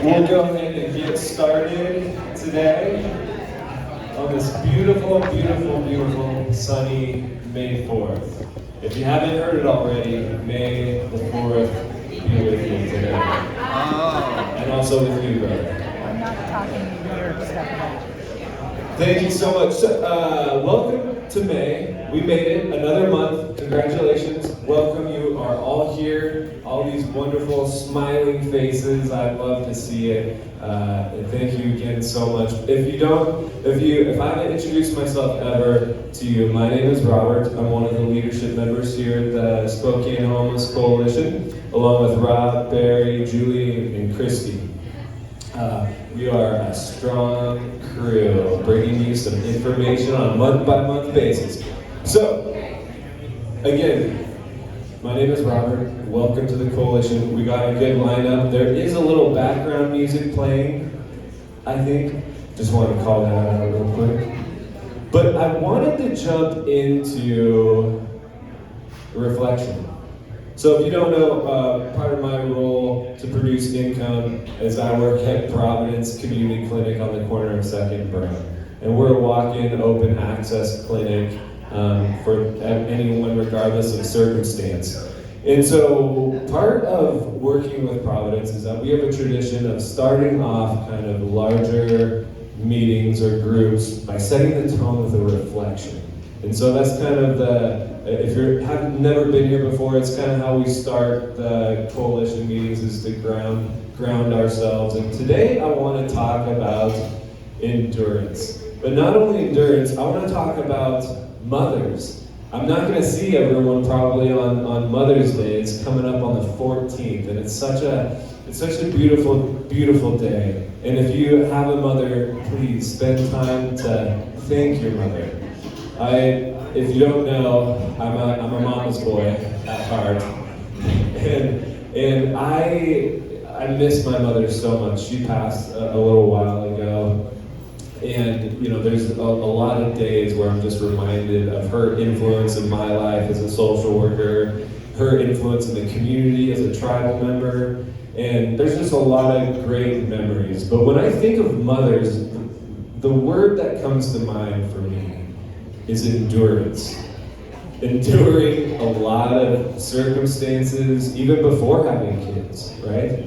We'll go ahead and get started today on this beautiful, beautiful, beautiful sunny May 4th. If you haven't heard it already, May the 4th be with you today. And also with you, brother. I'm not talking weird stuff. Thank you so much. Welcome to May. We made it another month. Congratulations. Welcome. You are all here. All these wonderful smiling faces. I love to see it. And thank you again so much. If I haven't introduced myself ever to you, my name is Robert. I'm one of the leadership members here at the Spokane Homeless Coalition, along with Rob, Barry, Julie, and Christy. We are a strong crew, bringing you some information on a month-by-month basis. So, again, my name is Robert. Welcome to the coalition. We got a good lineup. There is a little background music playing, I think. Just want to call that out real quick. But I wanted to jump into reflection. So if you don't know, part of my role to produce income is I work at Providence Community Clinic on the corner of 2nd and Brown. And we're a walk-in open access clinic for anyone regardless of circumstance. And so part of working with Providence is that we have a tradition of starting off kind of larger meetings or groups by setting the tone with a reflection. And so that's kind of if you have never been here before, it's kind of how we start the coalition meetings, is to ground ourselves. And today I want to talk about endurance. But not only endurance, I want to talk about mothers. I'm not going to see everyone probably on Mother's Day. It's coming up on the 14th, and it's such a beautiful, beautiful day. And if you have a mother, please spend time to thank your mother. If you don't know, I'm a mama's boy at heart, and I miss my mother so much. She passed a little while ago, and there's a lot of days where I'm just reminded of her influence in my life as a social worker, her influence in the community as a tribal member, and there's just a lot of great memories. But when I think of mothers, the word that comes to mind for me is endurance. Enduring a lot of circumstances, even before having kids, right?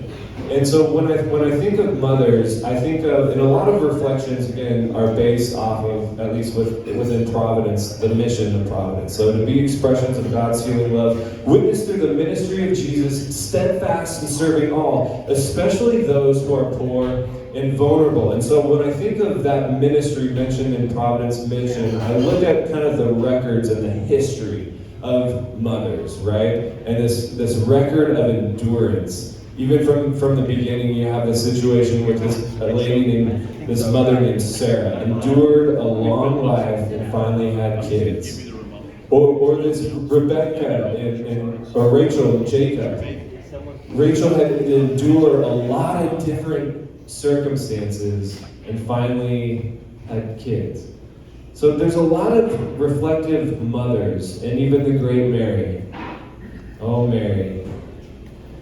And so when I think of mothers, I think of, and a lot of reflections, again, are based off of, at least within Providence, the mission of Providence. So to be expressions of God's healing love, witness through the ministry of Jesus, steadfast in serving all, especially those who are poor and vulnerable. And so when I think of that ministry mentioned in Providence Mission, I look at kind of the records and the history of mothers, right? And this record of endurance. Even from the beginning, you have this situation with this mother named Sarah, endured a long life and finally had kids. Or this Rebecca or Rachel and Jacob. Rachel had to endure a lot of different circumstances and finally had kids. So there's a lot of reflective mothers, and even the great Mary. Oh, Mary.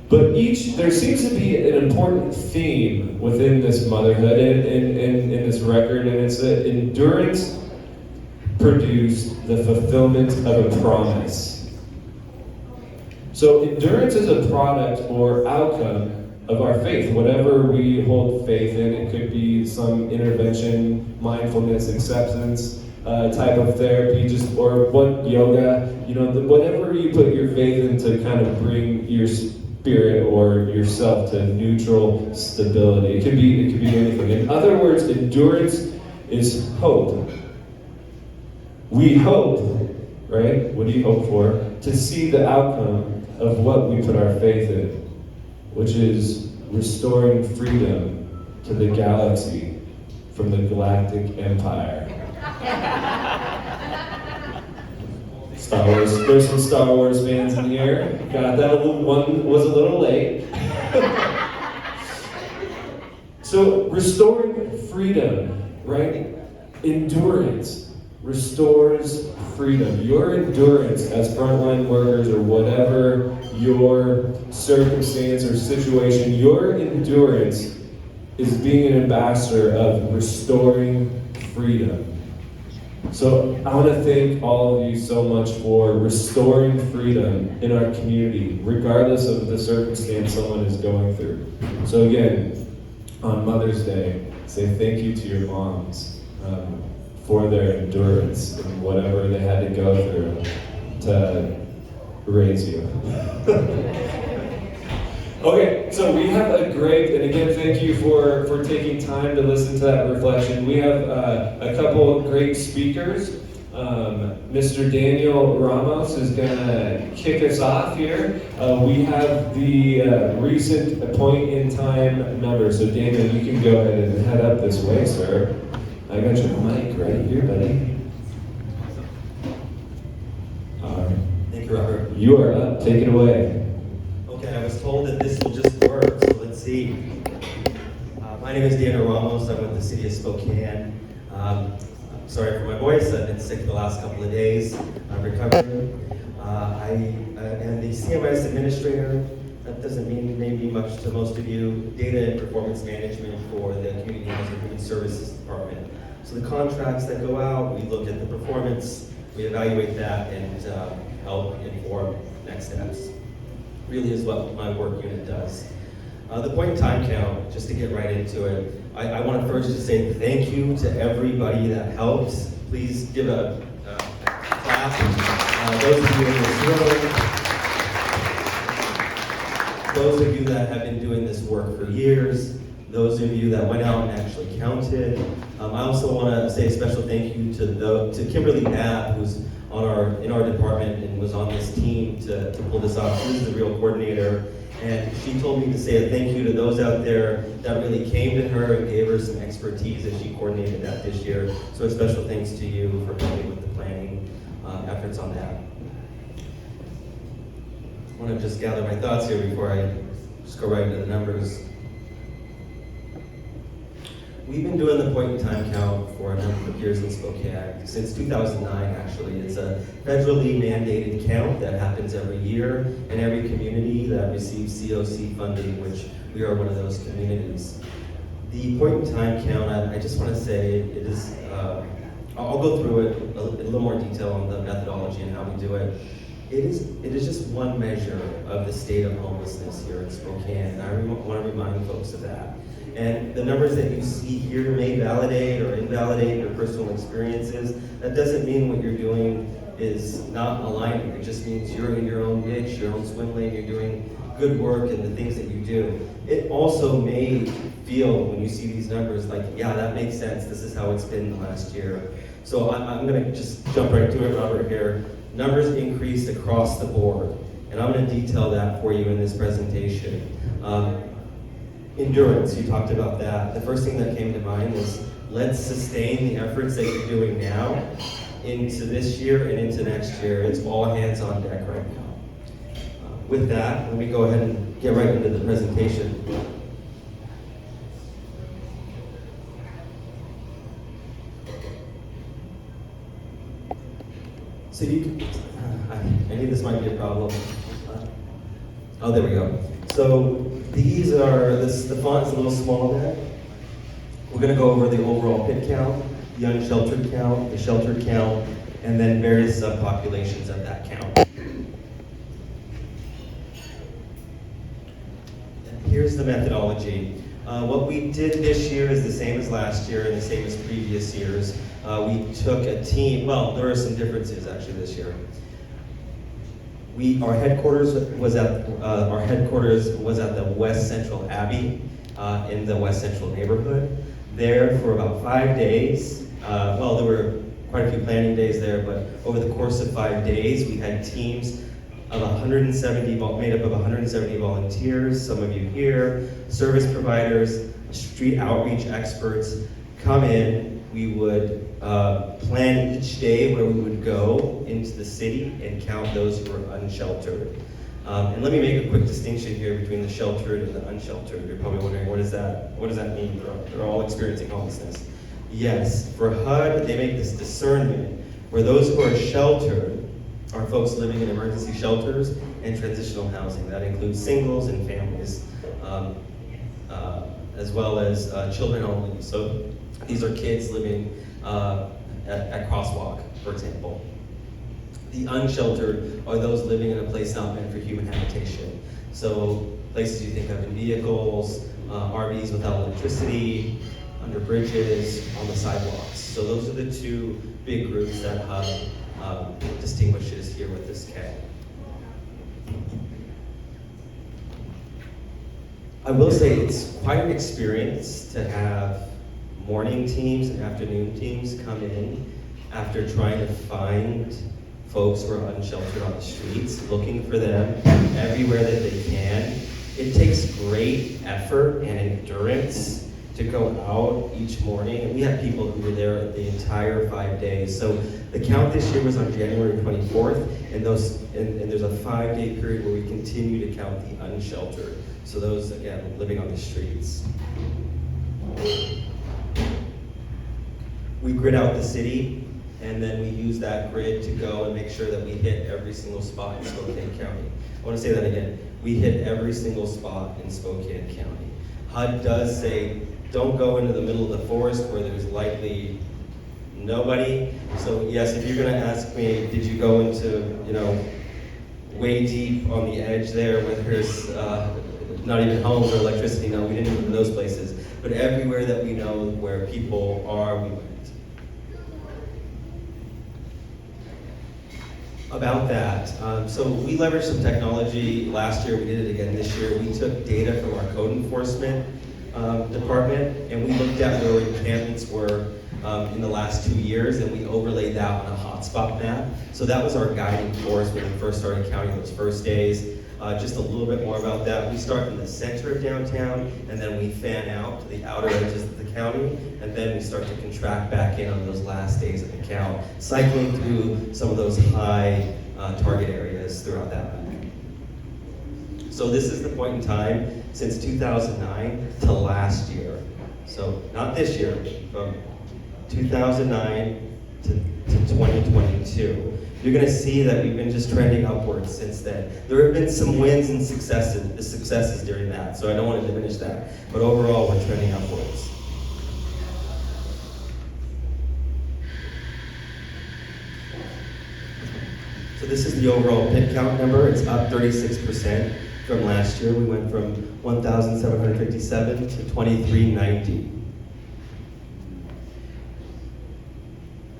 But there seems to be an important theme within this motherhood and in this record, and it's that endurance produced the fulfillment of a promise. So endurance is a product or outcome of our faith, whatever we hold faith in. It could be some intervention, mindfulness, acceptance type of therapy, or what yoga, whatever you put your faith in to kind of bring your spirit or yourself to neutral stability. It could be anything. In other words, endurance is hope. We hope, right? What do you hope for? To see the outcome of what we put our faith in, which is restoring freedom to the galaxy from the galactic empire. Star Wars. There's some Star Wars fans in here. Got that one was a little late. So restoring freedom, right? Endurance restores freedom. Your endurance as frontline workers or whatever your circumstance or situation, your endurance is being an ambassador of restoring freedom. So I want to thank all of you so much for restoring freedom in our community, regardless of the circumstance someone is going through. So again, on Mother's Day, say thank you to your moms for their endurance and whatever they had to go through to raise you. Okay, so we have a great, and again, thank you for taking time to listen to that reflection. We have a couple of great speakers. Mr. Daniel Ramos is going to kick us off here. We have the recent point in time number. So Daniel, you can go ahead and head up this way, sir. I got your mic right here, buddy. Thank you, Robert. You are up. Take it away. Okay, I was told that this will just work, so let's see. My name is Daniel Ramos. I'm with the city of Spokane. Sorry for my voice. I've been sick the last couple of days. I'm recovering. I am the CMIS administrator. That doesn't mean maybe much to most of you. Data and performance management for the Community Housing and Human Services Department. So the contracts that go out, we look at the performance, we evaluate that, and help inform next steps. Really is what my work unit does. The point in time count, just to get right into it, I want to first just say thank you to everybody that helps. Please give a clap. Those of you in this room, those of you that have been doing this work for years, those of you that went out and actually counted. I also want to say a special thank you to Kimberly Knapp, who's in our department and was on this team to pull this off. She's the real coordinator. And she told me to say a thank you to those out there that really came to her and gave her some expertise as she coordinated that this year. So a special thanks to you for helping with the planning efforts on that. I want to just gather my thoughts here before I just go right into the numbers. We've been doing the point in time count for a number of years in Spokane, since 2009 actually. It's a federally mandated count that happens every year in every community that receives COC funding, which we are one of those communities. The point in time count, I just want to say it is, I'll go through it in a little more detail on the methodology and how we do it. It is just one measure of the state of homelessness here in Spokane, and I want to remind folks of that. And the numbers that you see here may validate or invalidate your personal experiences. That doesn't mean what you're doing is not aligning. It just means you're in your own niche, your own swim lane, you're doing good work in the things that you do. It also may feel, when you see these numbers, like, yeah, that makes sense. This is how it's been the last year. So I'm going to just jump right to it, Robert, here. Numbers increased across the board, and I'm going to detail that for you in this presentation. Endurance, you talked about that. The first thing that came to mind is let's sustain the efforts that you're doing now into this year and into next year. It's all hands on deck right now. With that, let me go ahead and get right into the presentation. So I knew this might be a problem. Oh, there we go. So these are, the font's a little small there. We're going to go over the overall pit count, the unsheltered count, the sheltered count, and then various subpopulations of that count. And here's the methodology. What we did this year is the same as last year and the same as previous years. We took a team, well, there are some differences actually this year. Our headquarters was at the West Central Abbey in the West Central neighborhood. There for about 5 days. Well, there were quite a few planning days there, but over the course of 5 days, we had teams of 170, made up of 170 volunteers. Some of you here, service providers, street outreach experts come in. We would plan each day where we would go into the city and count those who were unsheltered. And let me make a quick distinction here between the sheltered and the unsheltered. You're probably wondering, what does that mean? They're all experiencing homelessness. Yes, for HUD, they make this discernment where those who are sheltered are folks living in emergency shelters and transitional housing. That includes singles and families as well as children only. So these are kids living at crosswalk, for example. The unsheltered are those living in a place not meant for human habitation. So places you think of in vehicles, RVs without electricity, under bridges, on the sidewalks. So those are the two big groups that HUB distinguishes here with this K. I will say it's quite an experience to have morning teams and afternoon teams come in after trying to find folks who are unsheltered on the streets, looking for them everywhere that they can. It takes great effort and endurance to go out each morning. And we had people who were there the entire 5 days. So the count this year was on January 24th, and there's a 5-day period where we continue to count the unsheltered. So those, again, living on the streets. We grid out the city, and then we use that grid to go and make sure that we hit every single spot in Spokane County. I want to say that again. We hit every single spot in Spokane County. HUD does say, don't go into the middle of the forest where there's likely nobody. So yes, if you're going to ask me, did you go into, way deep on the edge there where there's not even homes or electricity? No, we didn't go to those places. But everywhere that we know where people are, we went. About that, so we leveraged some technology last year, we did it again this year. We took data from our code enforcement department, and we looked at where encampments were in the last 2 years, and we overlaid that on a hotspot map. So that was our guiding force when we first started counting those first days. Just a little bit more about that. We start in the center of downtown, and then we fan out to the outer edges of the county, and then we start to contract back in on those last days of the count, cycling through some of those high target areas throughout that map. So this is the point in time since 2009 to last year. So not this year, from 2009 to 2022. You're going to see that we've been just trending upwards since then. There have been some wins and successes during that, so I don't want to diminish that. But overall, we're trending upwards. So this is the overall pit count number. It's up 36% from last year. We went from 1,757 to 2,390.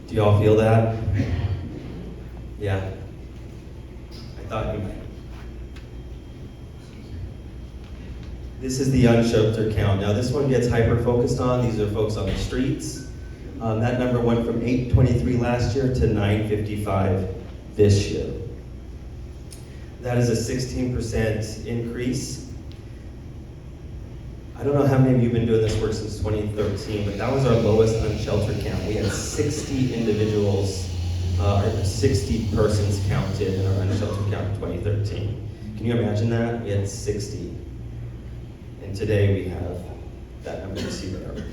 Do y'all feel that? Yeah. I thought you might. This is the unsheltered count. Now this one gets hyper-focused on. These are folks on the streets. That number went from 823 last year to 955 this year. That is a 16% increase. I don't know how many of you have been doing this work since 2013, but that was our lowest unsheltered count. We had 60 individuals, or 60 persons counted in our unsheltered count in 2013. Can you imagine that? We had 60. And today we have that number you see there.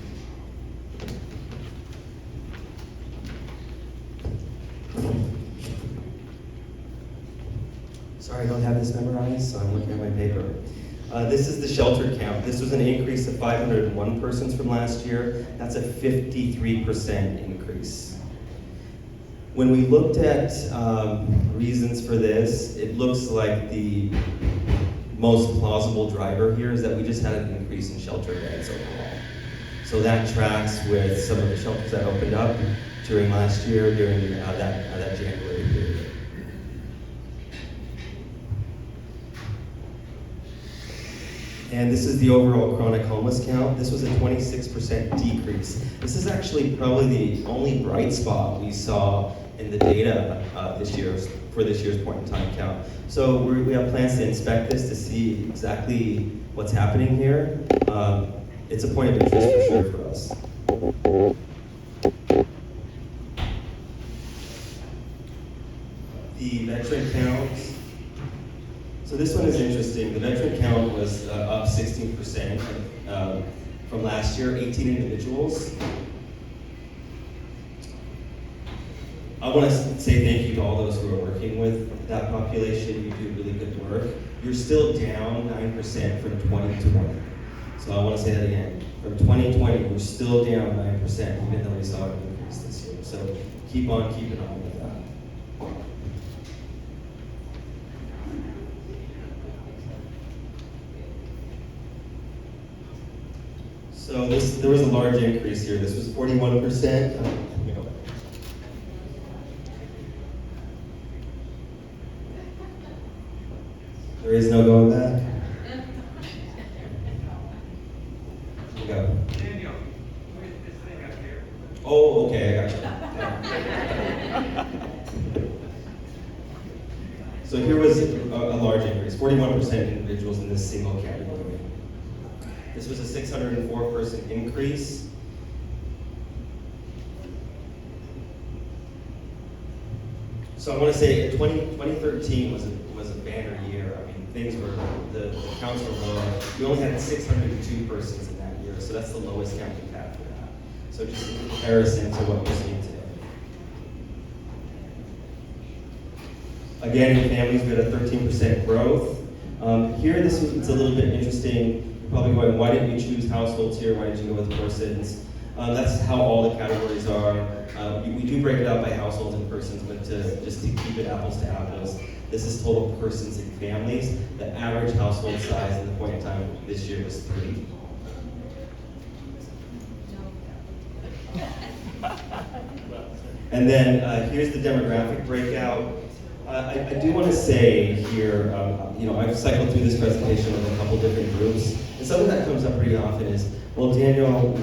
Sorry, I don't have this memorized, so I'm looking at my paper. This is the shelter count. This was an increase of 501 persons from last year. That's a 53% increase. When we looked at reasons for this, it looks like the most plausible driver here is that we just had an increase in shelter beds overall. So that tracks with some of the shelters that opened up during last year, during that January period. And this is the overall chronic homeless count. This was a 26% decrease. This is actually probably the only bright spot we saw in the data for this year's point in time count. So we have plans to inspect this to see exactly what's happening here. It's a point of interest for sure for us. The veteran count. So this one is interesting. The veteran count was up 16% from last year, 18 individuals. I want to say thank you to all those who are working with that population. You do really good work. You're still down 9% from 2020. So I want to say that again. From 2020, we're still down 9%, even though we saw an increase this year. So keep on keeping on with that. So there was a large increase here. This was 41%. Let me go back. There is no going back. Here we go. Daniel, where's this thing up here? Oh, okay, I got you. So here was a large increase, 41% individuals in this single category. This was a 604-person increase. So I want to say 2013 was a banner year. I mean, things were, the counts were low. We only had 602 persons in that year, so that's the lowest count we've had for that. So just in comparison to what we're seeing today. Again, in families, we had a 13% growth. Here, it's a little bit interesting. You're probably going, why didn't you choose households here? Why did you go with persons? That's how all the categories are. We do break it out by households and persons, but just to keep it apples to apples, this is total persons and families. The average household size at the point in time this year was 3. And then here's the demographic breakout. I do want to say here, I've cycled through this presentation with a couple different groups, and something that comes up pretty often is, well, Daniel,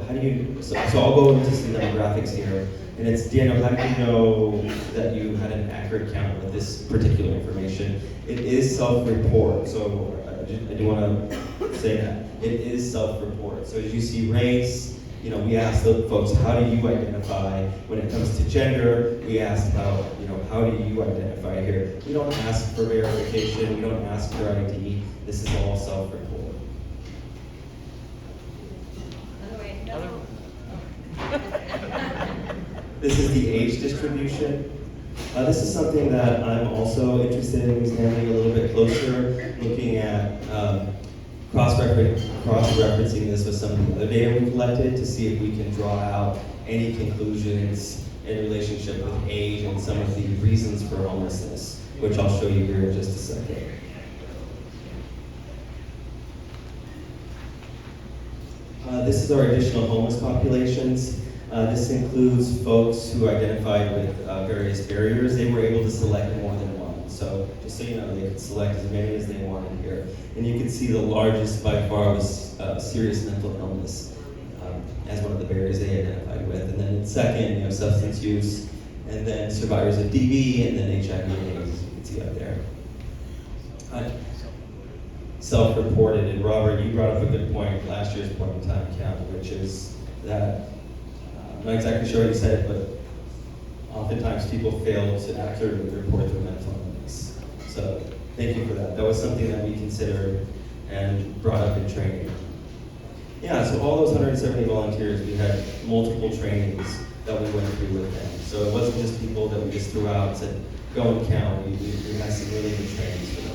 how do you, so I'll go into some demographics here, and it's, Daniel, how did you know that you had an accurate count with this particular information? It is self-report, so I do want to say that. It is self-report. So as you see race, we asked the folks, how do you identify? When it comes to gender, we asked about, how do you identify here? We don't ask for verification, we don't ask for ID. This is all self-report. This is the age distribution. This is something that I'm also interested in examining a little bit closer, looking at cross-referencing this with some of the other data we collected to see if we can draw out any conclusions in relationship with age and some of the reasons for homelessness, which I'll show you here in just a second. This is our additional homeless populations. This includes folks who identified with various barriers. They were able to select more than one. So just so you know, they could select as many as they wanted here. And you can see the largest by far was serious mental illness as one of the barriers they identified with. And then second, substance use, and then survivors of DV, and then HIV and AIDS, as you can see up there. Self-reported, and Robert, you brought up a good point, last year's point in time count, which is that, I'm not exactly sure what you said, but oftentimes people fail to accurately report their mental illness. So thank you for that. That was something that we considered and brought up in training. Yeah, so all those 170 volunteers, we had multiple trainings that we went through with them. So it wasn't just people that we just threw out and said, go and count. We had some really good trainings for them.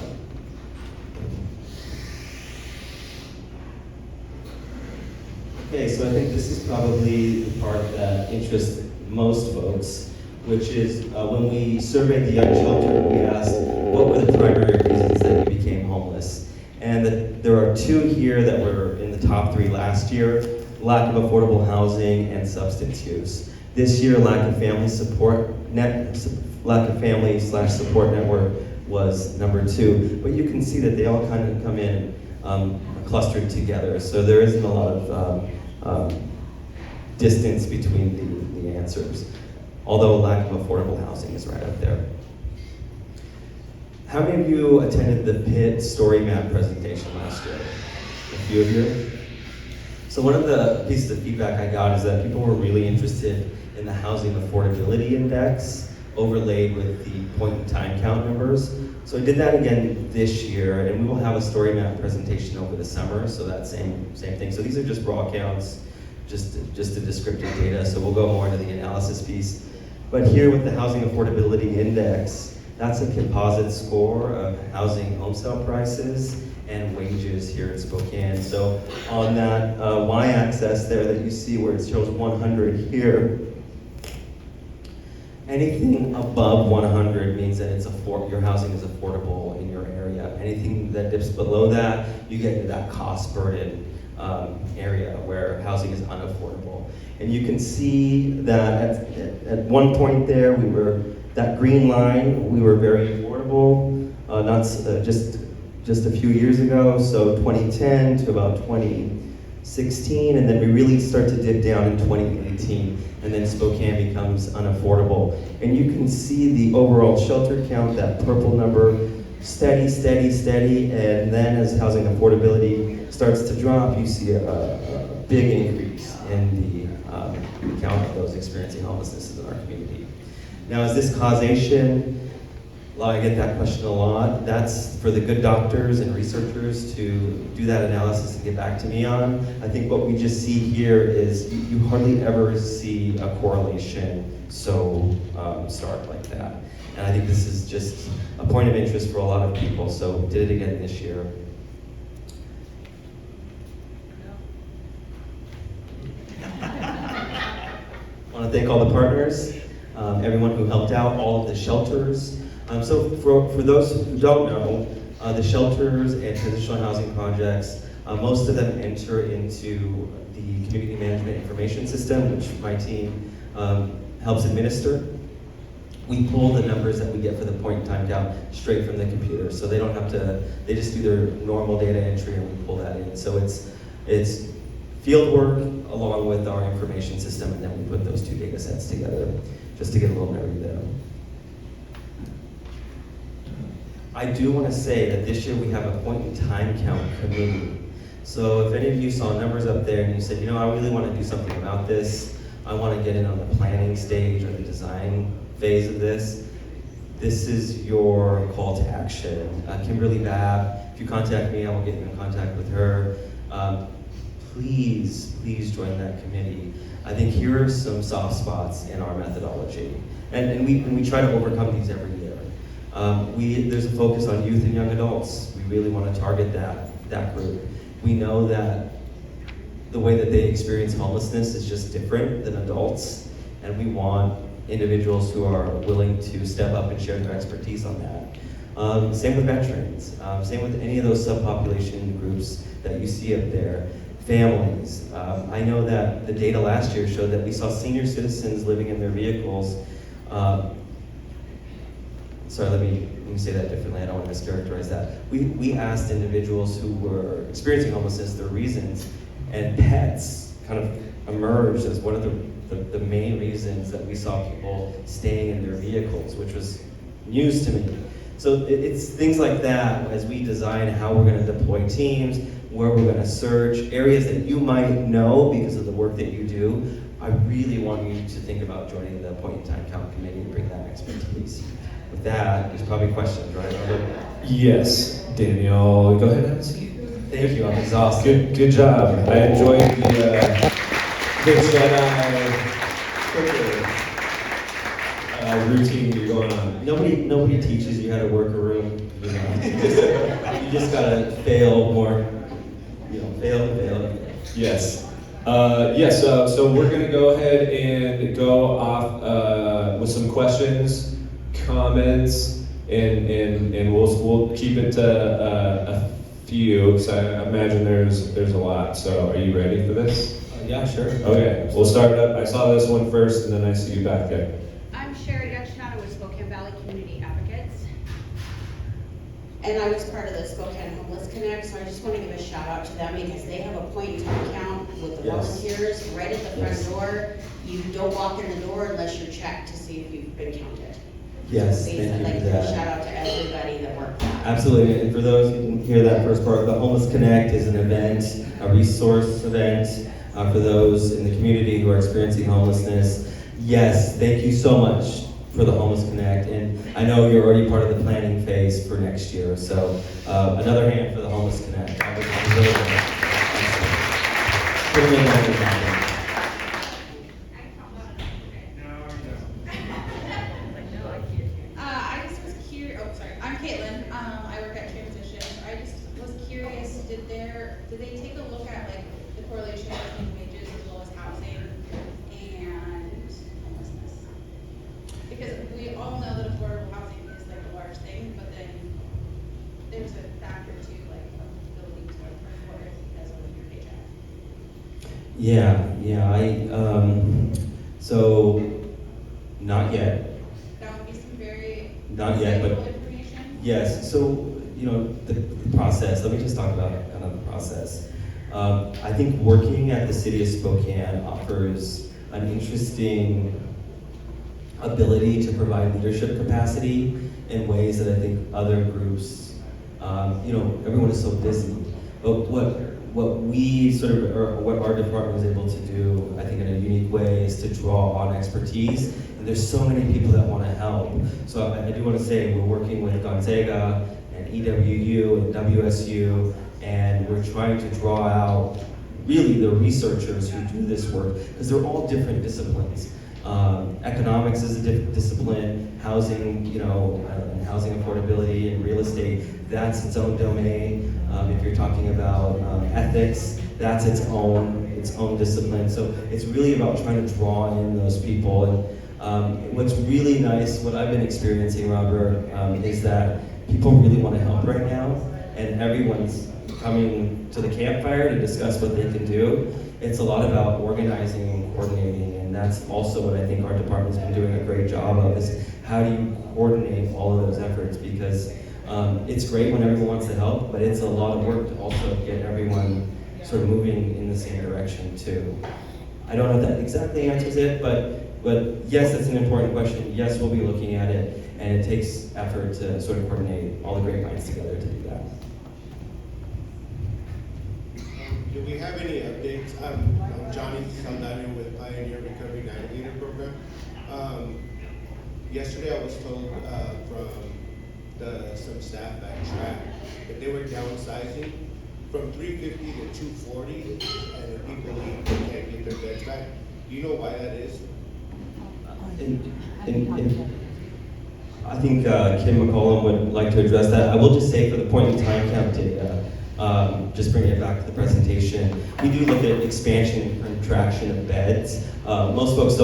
Okay, so I think this is probably the part that interests most folks, which is when we surveyed the unsheltered, we asked what were the primary reasons that you became homeless. And there are 2 here that were in the top 3 last year: lack of affordable housing and substance use. This year, lack of family support support network was number 2. But you can see that they all kind of come in clustered together. So there isn't a lot of distance between the answers, although lack of affordable housing is right up there. How many of you attended the Pitt story map presentation last year? A few of you? So one of the pieces of feedback I got is that people were really interested in the housing affordability index overlaid with the point in time count numbers. So I did that again this year, and we will have a story map presentation over the summer, so that same thing. So these are just raw counts, just the descriptive data, so we'll go more into the analysis piece. But here with the housing affordability index, that's a composite score of housing home sale prices and wages here in Spokane. So on that y-axis there that you see where it shows 100 here, anything above 100 means that your housing is affordable in your area. Anything that dips below that, you get into that cost burden area where housing is unaffordable. And you can see that at one point there, that green line, we were very affordable, just a few years ago, so 2010 to about 2016, and then we really start to dip down in 2018, and then Spokane becomes unaffordable. And you can see the overall shelter count, that purple number, steady, steady, steady, and then as housing affordability starts to drop, you see a big increase in the count of those experiencing homelessness in our community. Now, is this causation? Well, I get that question a lot. That's for the good doctors and researchers to do that analysis and get back to me on. I think what we just see here is you hardly ever see a correlation so stark like that. And I think this is just a point of interest for a lot of people, so did it again this year. I want to thank all the partners, everyone who helped out, all of the shelters. So for those who don't know, the shelters and transitional housing projects, most of them enter into the community management information system, which my team helps administer. We pull the numbers that we get for the point in time count straight from the computer, so they don't have to, they just do their normal data entry and we pull that in. So it's field work along with our information system, and then we put those two data sets together just to get a little nerdy there. I do want to say that this year we have a point in time count committee. So if any of you saw numbers up there and you said, you know, I really want to do something about this, I want to get in on the planning stage or the design phase of this, this is your call to action. Kimberly Babb, if you contact me, I will get you in contact with her. Please join that committee. I think here are some soft spots in our methodology. And we try to overcome these every year. There's a focus on youth and young adults. We really want to target that group. We know that the way that they experience homelessness is just different than adults, and we want individuals who are willing to step up and share their expertise on that. Same with veterans, same with any of those subpopulation groups that you see up there. Families. I know that the data last year showed that we saw senior citizens living in their vehicles. Sorry, let me say that differently. I don't want to mischaracterize that. We asked individuals who were experiencing homelessness their reasons, and pets kind of emerged as one of the main reasons that we saw people staying in their vehicles, which was news to me. So it's things like that as we design how we're going to deploy teams, where we're going to search, areas that you might know because of the work that you do. I really want you to think about joining the Point in Time Count Committee and bring that expertise. With that, there's probably questions, right? Yes, Daniel, go ahead and have a seat. Thank you, I'm exhausted. Good job. I enjoyed the Jedi routine you're going on. Nobody teaches you how to work a room. You know? You just gotta fail more. Fail. Yes. So we're going to go ahead and go off with some questions, comments, and we'll keep it to a few, because I imagine there's a lot. So are you ready for this? Yeah, sure. Okay, we'll start up. I saw this one first, and then I see you back there. I'm Sherry Gachinado with Spokane Valley Community Advocates. And I was part of the Spokane Homeless Connect, so I just want to give a shout out to them because they have a point in time count with the volunteers right at the front door. You don't walk in the door unless you're checked to see if you've been counted. Yes, so thank I'd you like for to give a that. shout out to everybody that worked that. Absolutely, and for those who didn't hear that first part, the Homeless Connect is an event, a resource event for those in the community who are experiencing homelessness. Yes, thank you so much for the Homeless Connect, and I know you're already part of the planning phase for next year, so another hand for the Homeless Connect. I'm Caitlin. I work at Transition. I just was curious did they take a look at like the correlation between wages as well as housing and homelessness? Because we all know that affordable housing is like a large thing, but then there's a factor to like ability to afford it as well as your paycheck. So, not yet. That would be some very Not yet, but insightful information. yes. So, the process. Let me just talk about kind of the process. I think working at the city of Spokane offers an interesting ability to provide leadership capacity in ways that I think other groups, everyone is so busy. But what we sort of, or what our department is able to do, I think in a unique way, is to draw on expertise. And there's so many people that want to help. So I do want to say we're working with Gonzaga and EWU and WSU, and we're trying to draw out really the researchers who do this work, because they're all different disciplines. Economics is a different discipline, housing, and housing affordability and real estate, that's its own domain. If you're talking about ethics, that's its own discipline. So it's really about trying to draw in those people. And what's really nice, what I've been experiencing, Robert, is that people really want to help right now, and everyone's coming to the campfire to discuss what they can do. It's a lot about organizing and coordinating, and that's also what I think our department's been doing a great job of, is how do you coordinate all of those efforts? Because it's great when everyone wants to help, but it's a lot of work to also get everyone sort of moving in the same direction too. I don't know if that exactly answers it, but yes, it's an important question. Yes, we'll be looking at it, and it takes effort to sort of coordinate all the great minds together to do that. Do we have any updates? I'm Johnny Saldana with Pioneer Recovery Navigator Program. Yesterday I was told from some staff at Track that they were downsizing from 350 to 240, and the people leave, they can't get their beds back. Do you know why that is? I think Kim McCollum would like to address that. I will just say, for the point in time count data, just bringing it back to the presentation, we do look at expansion and contraction of beds. Most folks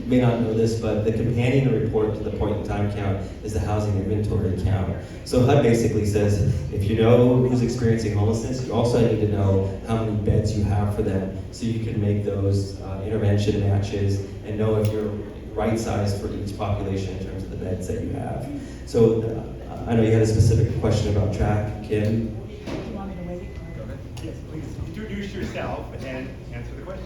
may not know this, but the companion report to the point in time count is the housing inventory count. So HUD basically says, if you know who's experiencing homelessness, you also need to know how many beds you have for them, so you can make those intervention matches and know if you're right size for each population in terms of the beds that you have. So I know you had a specific question about Track, Kim. Do you want me to wait? Yes, please introduce yourself and answer the question.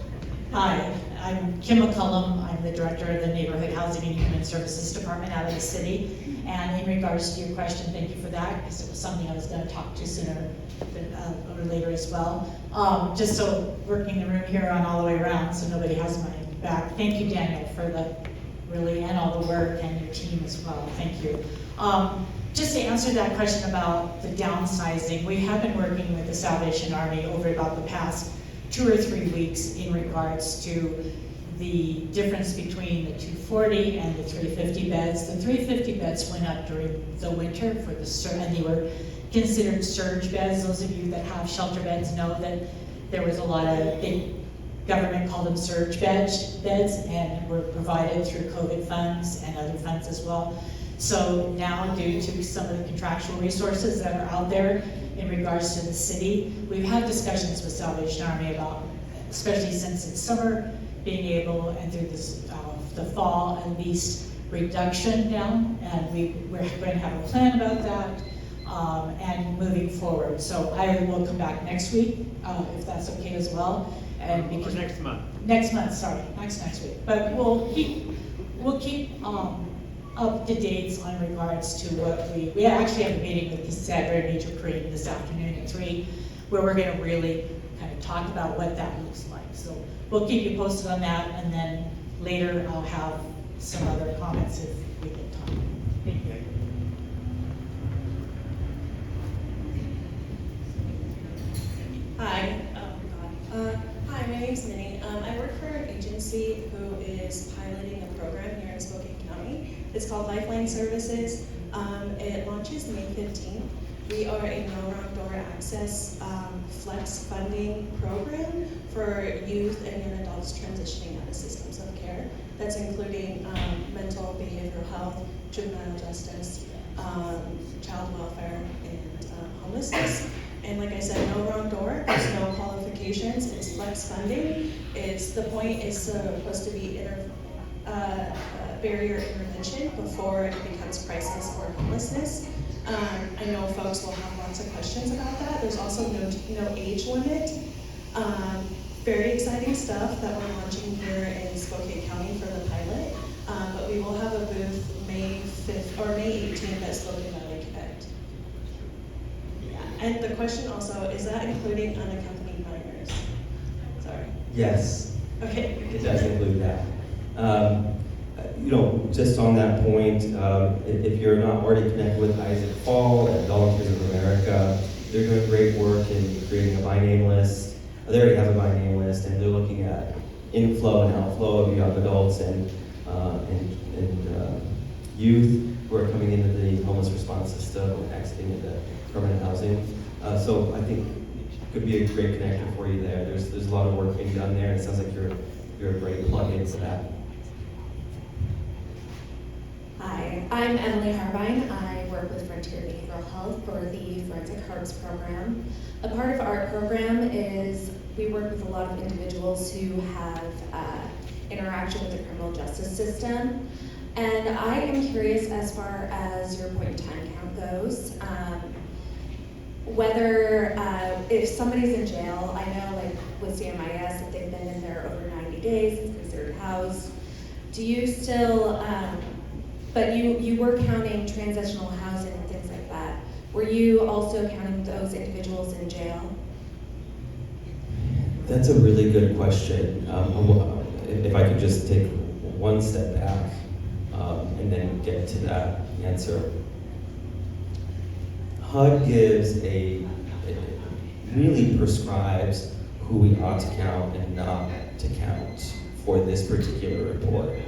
Hi, I'm Kim McCullum. I'm the director of the Neighborhood Housing and Human Services Department out of the city. And in regards to your question, thank you for that, because it was something I was going to talk to sooner or later as well. Just so working the room here on all the way around, so nobody has my back. Thank you, Daniel, for and all the work, and your team as well. Thank you. Just to answer that question about the downsizing, we have been working with the Salvation Army over about the past 2 or 3 weeks in regards to the difference between the 240 and the 350 beds. The 350 beds went up during the winter for the and they were considered surge beds. Those of you that have shelter beds know that there was a lot of government called them surge beds, and were provided through COVID funds and other funds as well. So now, due to some of the contractual resources that are out there in regards to the city, we've had discussions with Salvation Army about, especially since it's summer, being able, and through this, the fall, at least reduction down, and we're going to have a plan about that, and moving forward. So I will come back next week, if that's okay as well. And because next month. Next month, sorry, next week. But we'll keep up to dates on regards to what we actually have a meeting with the Sudbury Major Creek this afternoon at 3, where we're going to really kind of talk about what that looks like. So we'll keep you posted on that, and then later I'll have some other comments if we get time. Thank you. Hi. Hi, my name's Minnie. I work for an agency who is piloting a program here in Spokane County. It's called Lifeline Services. It launches May 15th. We are a no wrong door access flex funding program for youth and young adults transitioning out of systems of care. That's including mental, behavioral health, juvenile justice, child welfare, and homelessness. And like I said, no wrong door, there's no qualifications, it's flex funding. The point is supposed to be barrier intervention before it becomes crisis or homelessness. I know folks will have lots of questions about that. There's also no age limit. Very exciting stuff that we're launching here in Spokane County for the pilot. But we will have a booth May 5th or May 18th at Spokane Valley Connect. Yeah. And the question also, is that including unaccompanied minors? Sorry. Yes, Okay. it does include that. Just on that point, if you're not already connected with Isaac Fall and Volunteers of America, they're doing great work in creating a by name list. They already have a by name list, and they're looking at inflow and outflow of young adults and youth who are coming into the homeless response system and exiting into permanent housing. So I think it could be a great connector for you there. There's a lot of work being done there, and it sounds like you're a great plug-in for that. Hi, I'm Emily Harbine. I work with Frontier Behavioral Health for the Forensic Hearts program. A part of our program is we work with a lot of individuals who have interaction with the criminal justice system. And I am curious, as far as your point in time count goes, whether if somebody's in jail, I know like with CMIS, if they've been in there over 90 days, it's considered housed. Do you still, but you were counting transitional housing and things like that. Were you also counting those individuals in jail? That's a really good question. If I could just take one step back and then get to that answer. HUD really prescribes who we ought to count and not to count for this particular report.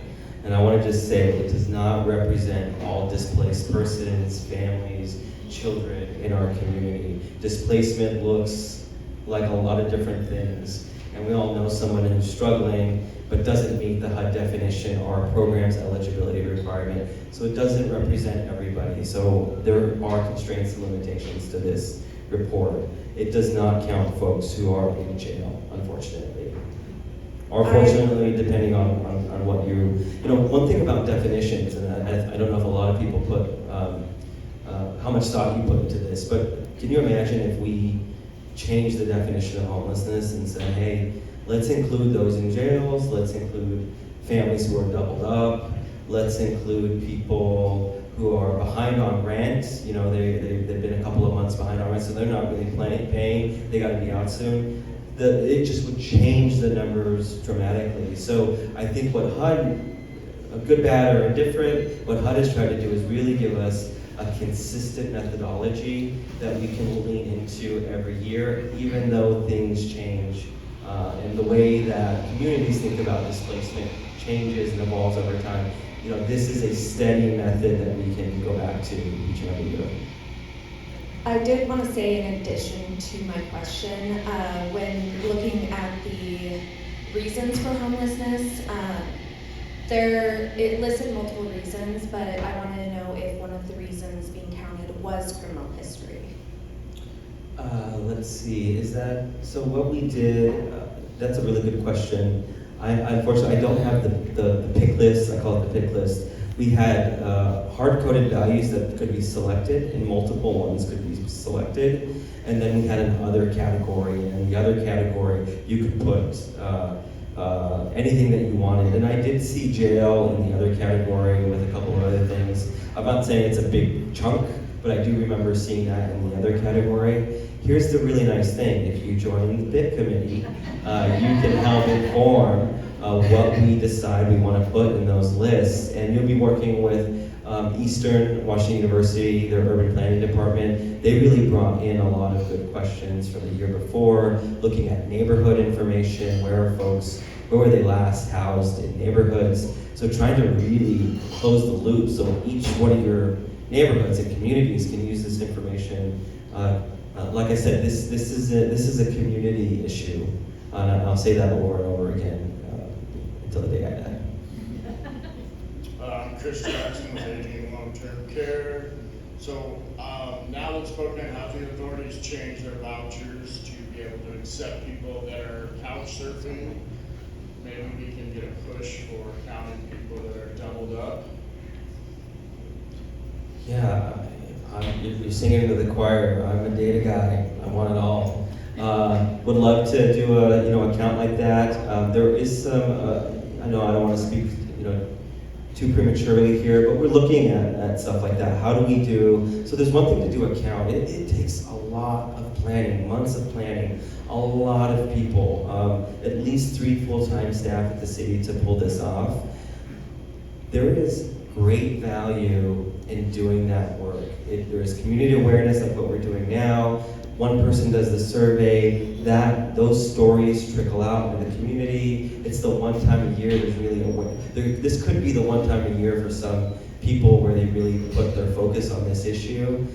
And I want to just say it does not represent all displaced persons, families, children in our community. Displacement looks like a lot of different things. And we all know someone who's struggling but doesn't meet the HUD definition or our program's eligibility requirement. So it doesn't represent everybody. So there are constraints and limitations to this report. It does not count folks who are in jail, unfortunately. Or fortunately, depending on what one thing about definitions, and I don't know if a lot of people put, how much thought you put into this, but can you imagine if we change the definition of homelessness and say, hey, let's include those in jails, let's include families who are doubled up, let's include people who are behind on rent, they've been a couple of months behind on rent, so they're not really paying, they gotta be out soon. It just would change the numbers dramatically. So I think what HUD, good, bad, or indifferent, what HUD has tried to do is really give us a consistent methodology that we can lean into every year, even though things change. And the way that communities think about displacement changes and evolves over time. This is a steady method that we can go back to each and every year. I did want to say, in addition to my question, when looking at the reasons for homelessness, it listed multiple reasons, but I wanted to know if one of the reasons being counted was criminal history. Let's see, so what we did, that's a really good question. Unfortunately, I don't have the pick list, I call it the pick list. We had hard-coded values that could be selected, and multiple ones could be selected. And then we had an other category, and in the other category, you could put anything that you wanted. And I did see jail in the other category with a couple of other things. I'm not saying it's a big chunk, but I do remember seeing that in the other category. Here's the really nice thing. If you join the BIT committee, you can help inform what we decide we want to put in those lists. And you'll be working with Eastern Washington University, their urban planning department. They really brought in a lot of good questions from the year before, looking at neighborhood information, where were they last housed in neighborhoods. So trying to really close the loop so each one of your neighborhoods and communities can use this information Like I said, this is a community issue, and I'll say that over and over again until the day I die. I'm Chris Jackson with Aging and Long-Term Care. So now that Spokane Housing Authority's changed their vouchers to be able to accept people that are couch surfing, maybe we can get a push for counting people that are doubled up. Yeah, you're singing to the choir. I'm a data guy. I want it all. Would love to do a count like that. There is some. I know I don't want to speak too prematurely here, but we're looking at stuff like that. How do we do? So there's one thing to do a count. It takes a lot of planning, months of planning, a lot of people, at least 3 full-time staff at the city to pull this off. There is great value in doing that work. There is community awareness like what we're doing now. One person does the survey, those stories trickle out into the community. It's the one time a year there's really this could be the one time a year for some people where they really put their focus on this issue.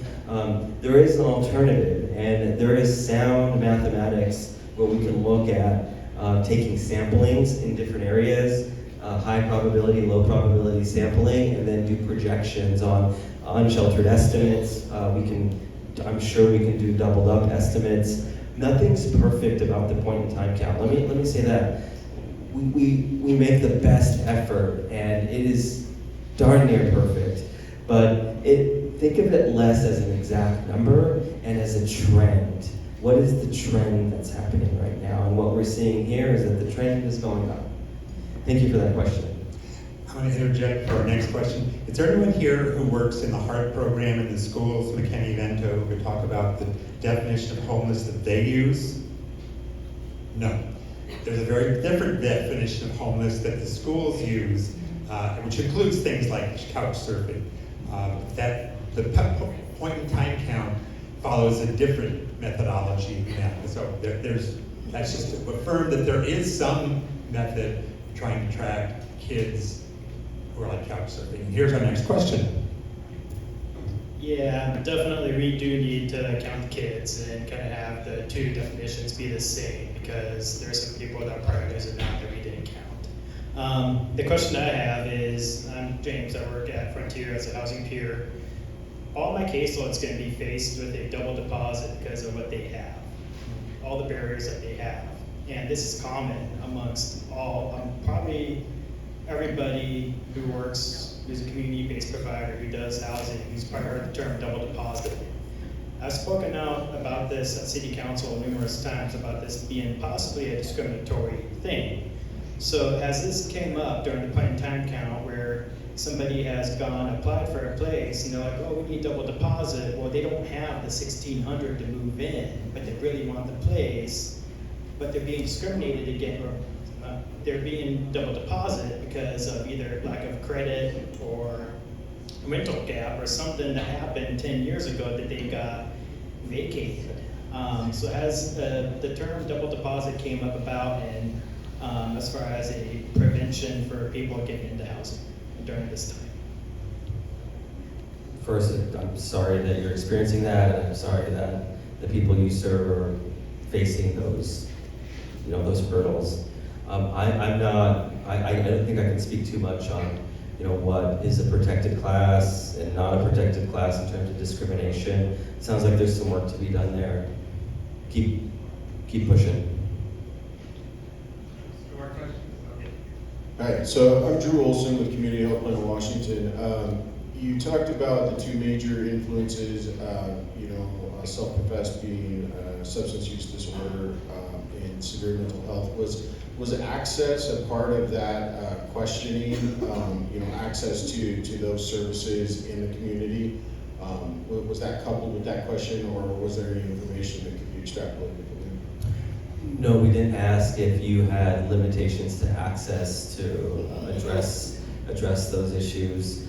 There is an alternative, and there is sound mathematics where we can look at taking samplings in different areas, high probability, low probability sampling, and then do projections on unsheltered estimates. I'm sure we can do doubled up estimates. Nothing's perfect about the point in time count. Let me say that. We make the best effort, and it is darn near perfect. But think of it less as an exact number and as a trend. What is the trend that's happening right now? And what we're seeing here is that the trend is going up. Thank you for that question. I'm going to interject for our next question. Is there anyone here who works in the HEART program in the schools, McKinney-Vento, who could talk about the definition of homeless that they use? No. There's a very different definition of homeless that the schools use, which includes things like couch surfing. The point in time count follows a different methodology than that. So that's just to affirm that there is some method of trying to track kids who are like couch surfing. And here's our next question. Yeah, definitely we do need to count the kids and kind of have the two definitions be the same, because there's some people that prioritize it now that we didn't count. The question I have is, I'm James, I work at Frontier as a housing peer. All my caseload's going to be faced with a double deposit because of what they have, all the barriers that they have. And this is common amongst probably everybody who works, who's a community-based provider, who does housing, who's probably heard the term double deposit. I've spoken out about this at City Council numerous times about this being possibly a discriminatory thing. So as this came up during the point in time count where somebody has applied for a place, and they're like, oh, we need double deposit. Well, they don't have the $1,600 to move in, but they really want the place, but they're being discriminated against, or they're being double deposit because of either lack of credit or rental gap or something that happened 10 years ago that they got vacated. So as the term double deposit came up about, and as far as a prevention for people getting into housing during this time. First, I'm sorry that you're experiencing that, and I'm sorry that the people you serve are facing those hurdles. I don't think I can speak too much on, what is a protected class and not a protected class in terms of discrimination. It sounds like there's some work to be done there. Keep pushing. Hi, so I'm Drew Olson with Community Health Plan of Washington. You talked about the two major influences, self-professed being substance use disorder and severe mental health. Was access a part of that questioning? Access to those services in the community? Was that coupled with that question, or was there any information that could be extrapolated from there? No, we didn't ask if you had limitations to access to address those issues.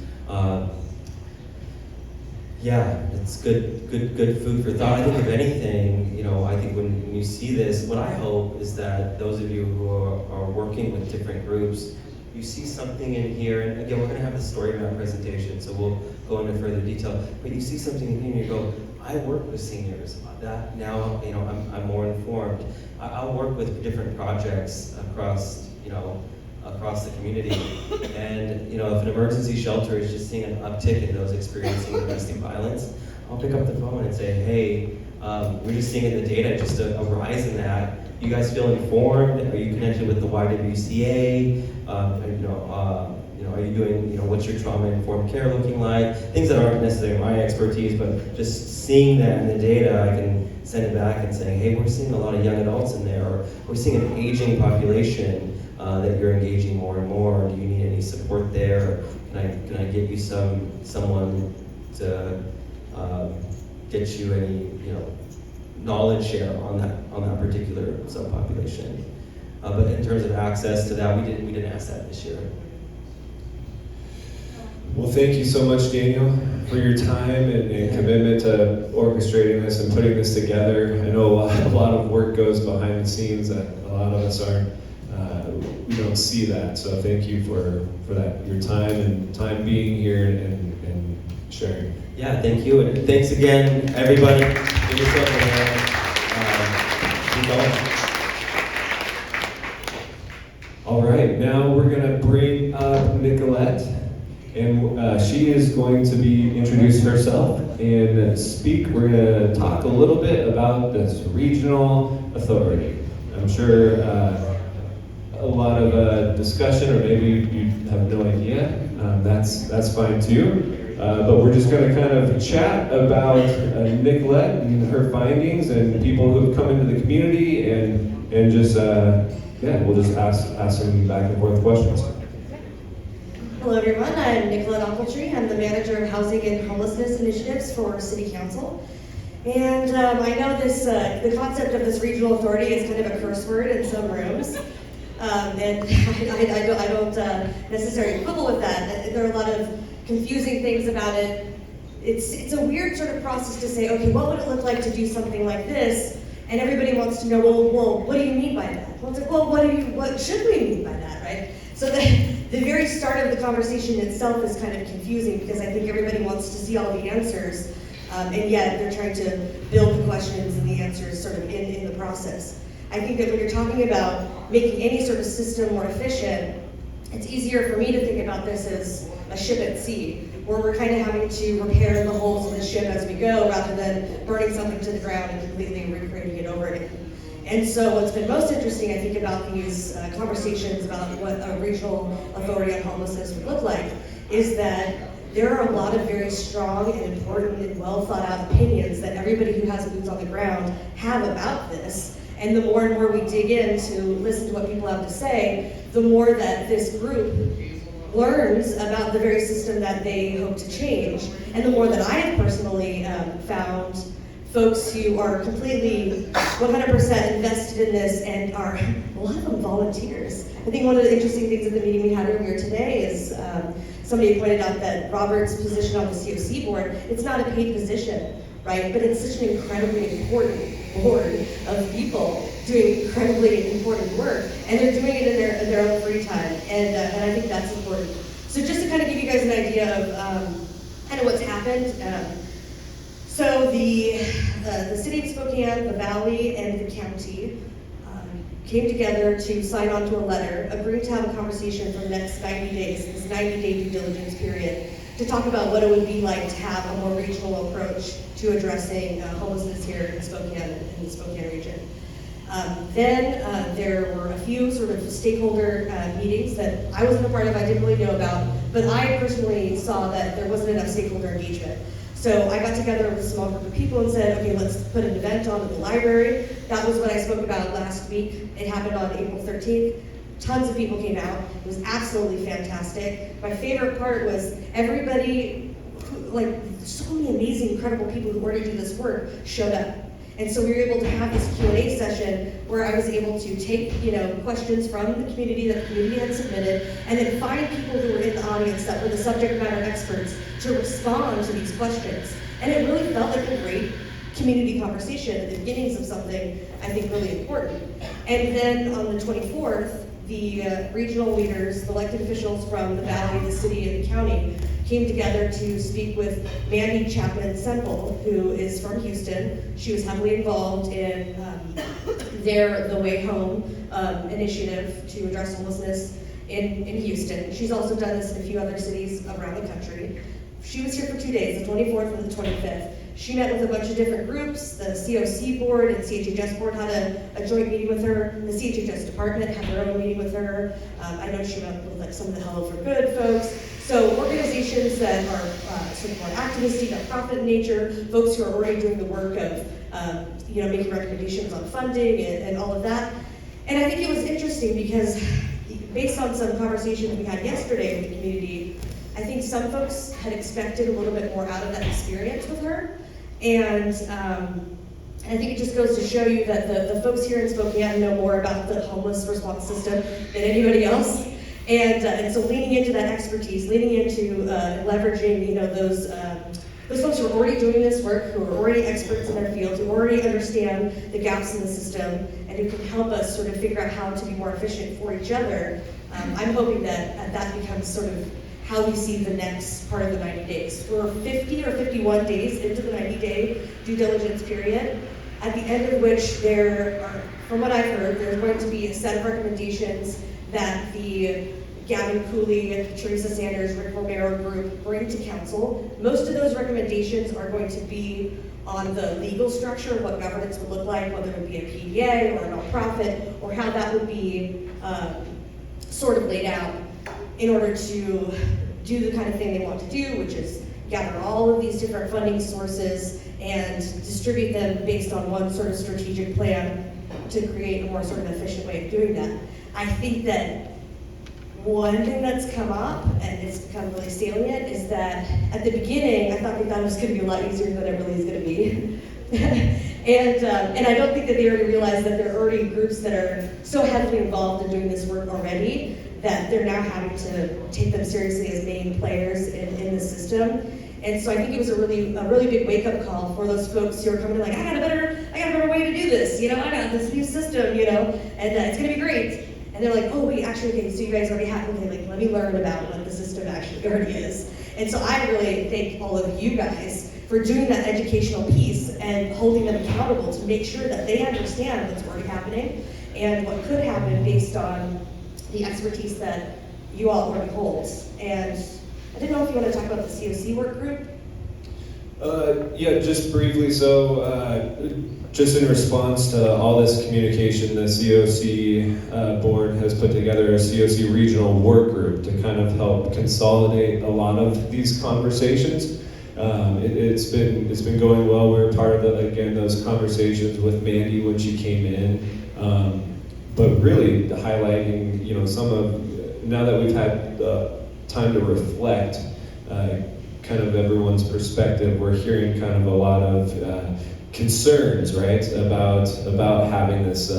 Yeah, it's good food for thought. I think if anything, I think when you see this, what I hope is that those of you who are working with different groups, you see something in here, and again, we're gonna have the story map presentation, so we'll go into further detail, but you see something in here and you go, I work with seniors. That now, I'm more informed. I'll work with different projects across the community. And, if an emergency shelter is just seeing an uptick in those experiencing domestic violence, I'll pick up the phone and say, hey, we're just seeing in the data just a rise in that. You guys feel informed? Are you connected with the YWCA? Are you doing, what's your trauma-informed care looking like? Things that aren't necessarily my expertise, but just seeing that in the data, I can send it back and say, hey, we're seeing a lot of young adults in there, or we're seeing an aging population that you're engaging more and more. Do you need any support there? Can I get you someone to get you any, knowledge share on that particular subpopulation? But in terms of access to that, we didn't ask that this year. Well, thank you so much, Daniel, for your time and commitment to orchestrating this and putting this together. I know a lot of work goes behind the scenes that a lot of us we don't see that. So thank you for that, your time being here and sharing. Yeah, thank you, and thanks again, everybody. Give yourself a hand. Keep going. All right, now we're gonna bring up Nicolette. And she is going to introduce herself and speak. We're going to talk a little bit about this regional authority. I'm sure a lot of discussion, or maybe you have no idea. That's fine too. But we're just going to kind of chat about Nicolette and her findings and people who have come into the community, and just we'll just ask some back and forth questions. Hello everyone, I'm Nicolette Ochiltree. I'm the Manager of Housing and Homelessness Initiatives for City Council. And I know the concept of this regional authority is kind of a curse word in some rooms. And I don't necessarily quibble with that. There are a lot of confusing things about it. It's a weird sort of process to say, okay, what would it look like to do something like this? And everybody wants to know, well, what do you mean by that? Well, it's like, well, what should we mean by that, right? So the very start of the conversation itself is kind of confusing, because I think everybody wants to see all the answers, and yet they're trying to build the questions and the answers sort of in the process. I think that when you're talking about making any sort of system more efficient, it's easier for me to think about this as a ship at sea, where we're kind of having to repair the holes in the ship as we go, rather than burning something to the ground and completely recreating it over again. And so what's been most interesting, I think, about these conversations about what a regional authority on homelessness would look like is that there are a lot of very strong and important and well thought out opinions that everybody who has boots on the ground have about this. And the more and more we dig in to listen to what people have to say, the more that this group learns about the very system that they hope to change. And the more that I have personally found folks who are completely 100% invested in this and are, a lot of them volunteers. I think one of the interesting things at the meeting we had earlier today is somebody pointed out that Robert's position on the COC board, it's not a paid position, right? But it's such an incredibly important board of people doing incredibly important work, and they're doing it in their own free time, and I think that's important. So just to kind of give you guys an idea of kind of what's happened. So the city of Spokane, the valley, and the county came together to sign on to a letter agreeing to have a conversation for the next 90 days, this 90-day due diligence period, to talk about what it would be like to have a more regional approach to addressing homelessness here in Spokane and in the Spokane region. Then there were a few sort of stakeholder meetings that I wasn't a part of, I didn't really know about, but I personally saw that there wasn't enough stakeholder engagement. So I got together with a small group of people and said, okay, let's put an event on at the library. That was what I spoke about last week. It happened on April 13th. Tons of people came out. It was absolutely fantastic. My favorite part was everybody, so many amazing, incredible people who already do this work showed up. And so we were able to have this Q&A session where I was able to take, questions from the community that the community had submitted, and then find people who were in the audience that were the subject matter experts to respond to these questions. And it really felt like a great community conversation at the beginnings of something, I think, really important. And then on the 24th, the regional leaders, the elected officials from the valley, the city, and the county came together to speak with Mandy Chapman-Semple, who is from Houston. She was heavily involved in their The Way Home initiative to address homelessness in Houston. She's also done this in a few other cities around the country. She was here for 2 days, the 24th and the 25th. She met with a bunch of different groups. The COC board and CHHS board had a joint meeting with her. The CHHS department had their own meeting with her. I know she met with like some of the Hello for Good folks. So organizations that are sort of more activistic, nonprofit in nature, folks who are already doing the work of making recommendations on funding and all of that. And I think it was interesting because based on some conversations we had yesterday with the community, I think some folks had expected a little bit more out of that experience with her. And I think it just goes to show you that the folks here in Spokane know more about the homeless response system than anybody else. And so leaning into that expertise, leaning into leveraging, those folks who are already doing this work, who are already experts in their field, who already understand the gaps in the system, and who can help us sort of figure out how to be more efficient for each other. I'm hoping that becomes sort of how we see the next part of the 90 days. We're 50 or 51 days into the 90-day due diligence period, at the end of which there are, from what I've heard, there's going to be a set of recommendations that the Gavin Cooley, Teresa Sanders, Rick Romero group bring to council. Most of those recommendations are going to be on the legal structure of what governance would look like, whether it would be a PDA or a nonprofit, or how that would be sort of laid out in order to do the kind of thing they want to do, which is gather all of these different funding sources and distribute them based on one sort of strategic plan to create a more sort of efficient way of doing that. I think that one thing that's come up, and it's become really salient, is that at the beginning, I thought they thought it was going to be a lot easier than it really is going to be. And I don't think that they already realized that there are already groups that are so heavily involved in doing this work already that they're now having to take them seriously as main players in the system. And so I think it was a really big wake-up call for those folks who are coming in like, I got a better way to do this, I got this new system, and it's gonna be great. And they're like, oh wait, actually, okay, so you guys already have, okay, like let me learn about what the system actually already is. And so I really thank all of you guys for doing that educational piece and holding them accountable to make sure that they understand what's already happening and what could happen based on the expertise that you all already hold. And I didn't know if you want to talk about the COC work group. Yeah, just briefly. So, just in response to all this communication, the COC board has put together a COC regional work group to kind of help consolidate a lot of these conversations. It's been going well. We're part of those conversations with Mandy when she came in. But really highlighting, some of, now that we've had time to reflect kind of everyone's perspective, we're hearing kind of a lot of concerns, right, about having this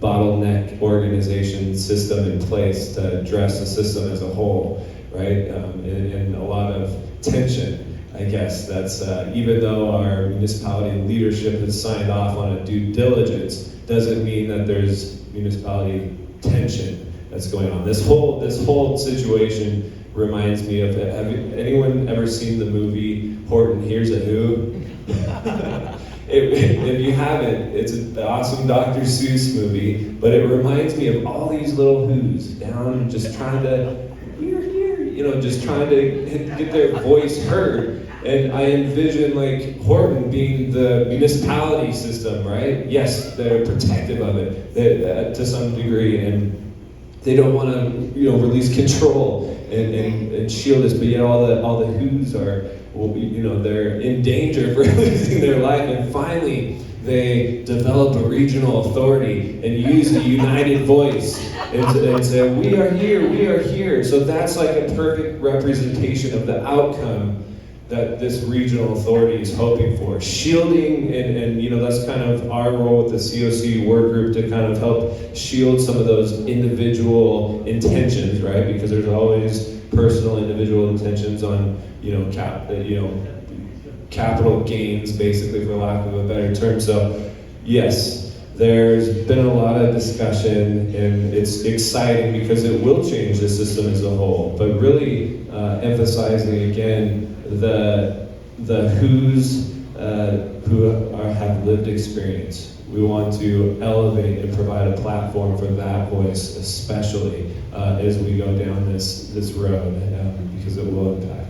bottleneck organization system in place to address the system as a whole, right, and a lot of tension, I guess. That's even though our municipality leadership has signed off on a due diligence, doesn't mean that there's municipality tension that's going on. This whole situation reminds me of, have anyone ever seen the movie Horton Hears a Who? If you haven't, it's an awesome Dr. Seuss movie, but it reminds me of all these little who's down just trying to, we're here, just trying to get their voice heard. And I envision like Horton being the municipality system, right? Yes, they're protective of it to some degree, and they don't want to, release control and shield us. But yet all the who's they're in danger for losing their life. And finally, they develop a regional authority and use a united voice and say, we are here, we are here. So that's like a perfect representation of the outcome that this regional authority is hoping for. Shielding, and that's kind of our role with the COC work group, to kind of help shield some of those individual intentions, right? Because there's always personal individual intentions on, capital gains, basically, for lack of a better term. So yes, There's been a lot of discussion, and it's exciting because it will change the system as a whole, but really emphasizing again the who's who have lived experience. We want to elevate and provide a platform for that voice, especially as we go down this road, because it will impact.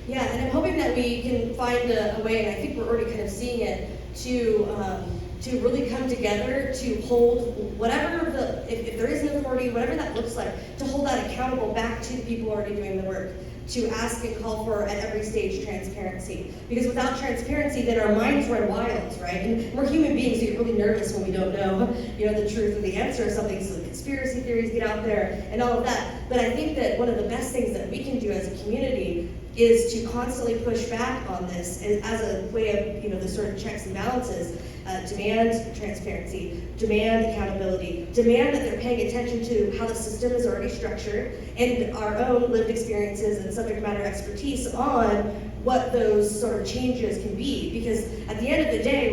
Yeah, and I'm hoping that we can find a way, and I think we're already kind of seeing it, to really come together to hold whatever if there is an authority, whatever that looks like, to hold that accountable back to the people already doing the work, to ask and call for at every stage transparency. Because without transparency, then our minds run wild, right? And we're human beings, so we get really nervous when we don't know, the truth or the answer of something, so the conspiracy theories get out there and all of that. But I think that one of the best things that we can do as a community is to constantly push back on this as a way of, the sort of checks and balances. Demand transparency, demand accountability, demand that they're paying attention to how the system is already structured, and our own lived experiences and subject matter expertise on what those sort of changes can be. Because at the end of the day,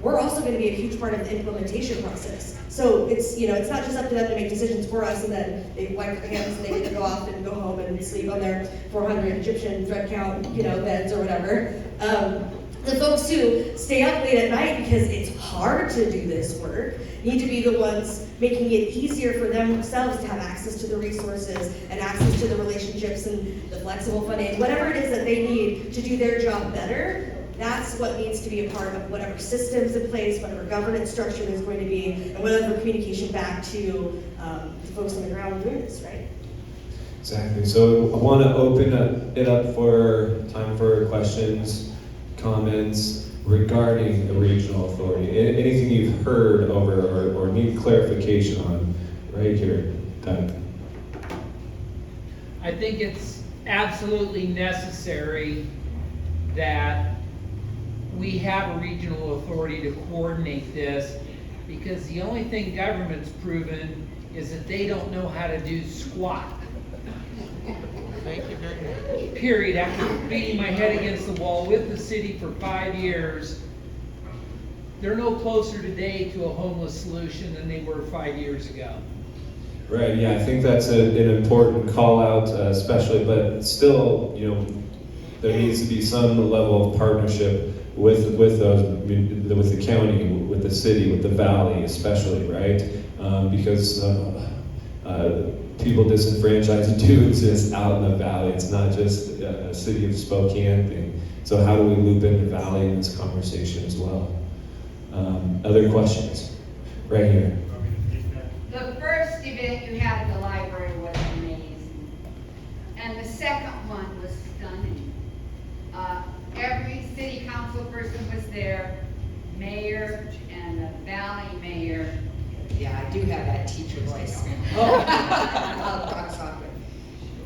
we're also going to be a huge part of the implementation process. So it's not just up to them to make decisions for us and then they wipe their hands and they get to go off and go home and sleep on their 400 Egyptian thread count, beds or whatever. The folks who stay up late at night because it's hard to do this work need to be the ones making it easier for themselves to have access to the resources and access to the relationships and the flexible funding, whatever it is that they need to do their job better. That's what needs to be a part of whatever system's in place, whatever governance structure there's going to be, and whatever communication back to the folks on the ground doing this, right? Exactly. So I want to open it up for time for questions, comments regarding the regional authority. Anything you've heard over or need clarification on, right here, Doug. I think it's absolutely necessary that we have a regional authority to coordinate this, because the only thing government's proven is that they don't know how to do squat. Thank you very much. Period. After beating my head against the wall with the city for 5 years, they're no closer today to a homeless solution than they were 5 years ago. Right, yeah, I think that's an important call out, especially, but still, there needs to be some level of partnership with the county, with the city, with the valley especially, right? Because people disenfranchised do exist out in the valley. It's not just a city of Spokane thing. So how do we loop in the valley in this conversation as well? Other questions? Right here. The first event you had at the library was amazing. And the second one was stunning. Every city council person was there, mayor and the valley mayor. Yeah, I do have that teacher voice. I'll talk softer.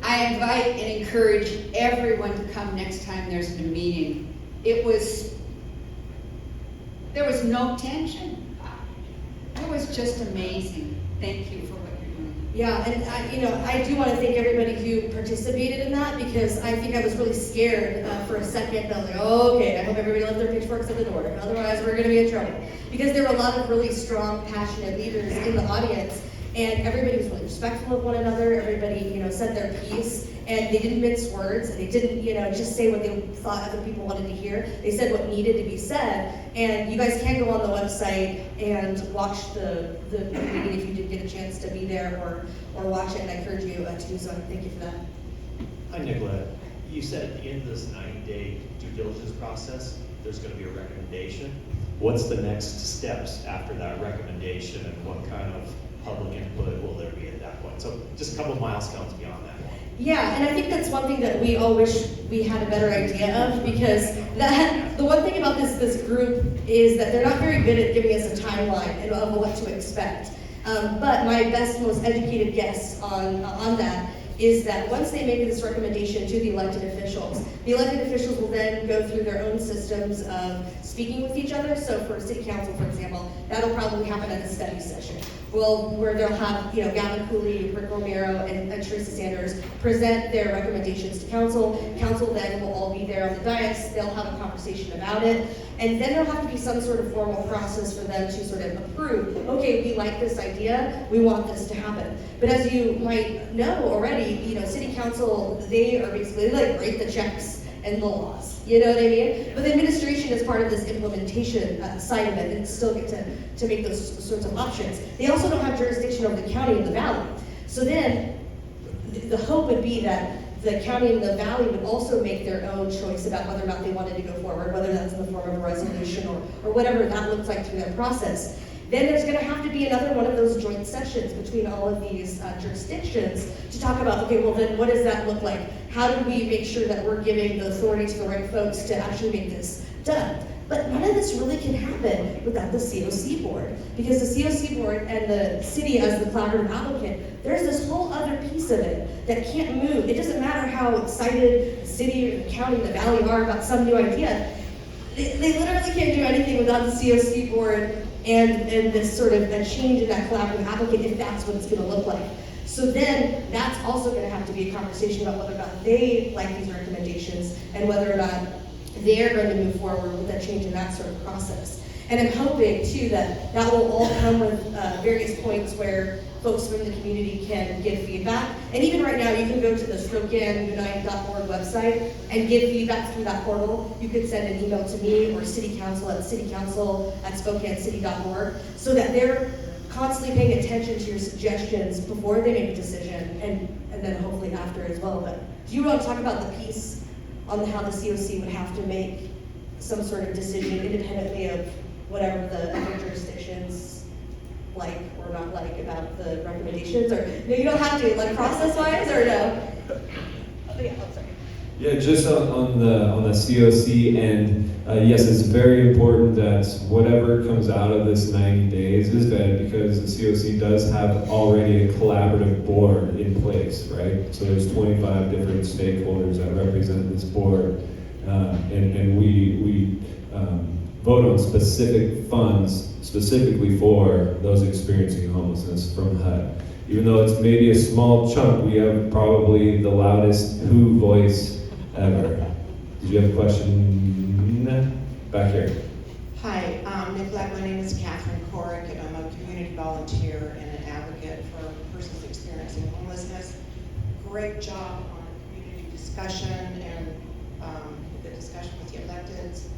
I invite and encourage everyone to come next time there's a meeting. There was no tension. It was just amazing. Thank you for what you're doing. Yeah, and I do want to thank everybody who participated in that, because I think I was really scared for a second. I was like, oh, okay, I hope everybody left their pitchforks at the door, otherwise we're going to be in trouble. Because there were a lot of really strong, passionate leaders in the audience, and everybody was really respectful of one another. Everybody, said their piece, and they didn't mince words, and they didn't, just say what they thought other people wanted to hear. They said what needed to be said, and you guys can go on the website and watch the meeting if you did get a chance to be there or watch it, and I encourage you to do so. Thank you for that. Hi, Nicolette. You said at the end of this 90-day due diligence process, there's going to be a recommendation. What's the next steps after that recommendation, and what kind of public input will there be at that point? So just a couple of milestones beyond that. Yeah, and I think that's one thing that we all wish we had a better idea of, because the one thing about this group is that they're not very good at giving us a timeline of what to expect. But my best, most educated guess on that is that once they make this recommendation to the elected officials will then go through their own systems of speaking with each other. So for city council, for example, that'll probably happen at a study session. Where they'll have, Gavin Cooley, Rick Romero, and Teresa Sanders present their recommendations to council. Council then will all be there on the dais. They'll have a conversation about it. And then there'll have to be some sort of formal process for them to sort of approve, okay, we like this idea, we want this to happen. But as you might know already, city council, they are basically, they like write the checks and the laws, you know what I mean? But the administration is part of this implementation side of it and still get to make those sorts of options. They also don't have jurisdiction over the county and the valley. So then, the hope would be that the county and the valley would also make their own choice about whether or not they wanted to go forward, whether that's in the form of a resolution or whatever that looks like through that process. Then there's going to have to be another one of those joint sessions between all of these jurisdictions to talk about, okay, well then what does that look like? How do we make sure that we're giving the authority to the right folks to actually make this done? But none of this really can happen without the COC board, because the COC board and the city as the collaborative applicant, there's this whole other piece of it that can't move. It doesn't matter how excited the city or the county, the valley are about some new idea. They literally can't do anything without the COC board and this sort of a change in that collaborative applicant, if that's what it's going to look like. So then that's also going to have to be a conversation about whether or not they like these recommendations and whether or not they're going to move forward with that change in that sort of process. And I'm hoping too that will all come with various points where folks from the community can give feedback. And even right now, you can go to the SpokaneUnite.org website and give feedback through that portal. You could send an email to me or City Council at citycouncil@SpokaneCity.org so that they're constantly paying attention to your suggestions before they make a decision and then hopefully after as well. But do you want to talk about the piece on how the COC would have to make some sort of decision independently of whatever the other jurisdictions like or not like about the recommendations? Or no, you don't have to, like process-wise, or no? Yeah, I'm sorry. Yeah, just on the COC end, yes, it's very important that whatever comes out of this 90 days is vetted, because the COC does have already a collaborative board in place, right? So there's 25 different stakeholders that represent this board, and we vote on specific funds specifically for those experiencing homelessness from HUD. Even though it's maybe a small chunk, we have probably the loudest WHO voice ever. Did you have a question back here? Hi, Nicolette. My name is Catherine Corrick, and I'm a community volunteer and an advocate for persons experiencing homelessness. Great job on community discussion and the discussion with the electeds.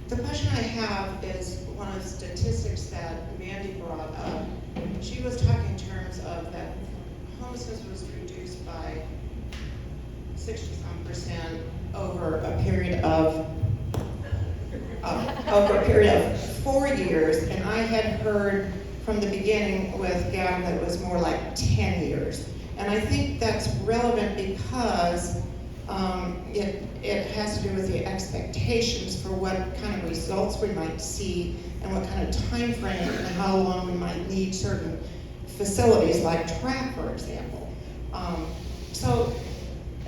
The question I have is one of the statistics that Mandy brought up. She was talking in terms of that homelessness was reduced by 60-some% over a period of 4 years, and I had heard from the beginning with Gavin that it was more like 10 years. And I think that's relevant because it has to do with the expectations for what kind of results we might see and what kind of time frame and how long we might need certain facilities like TRAC, for example. So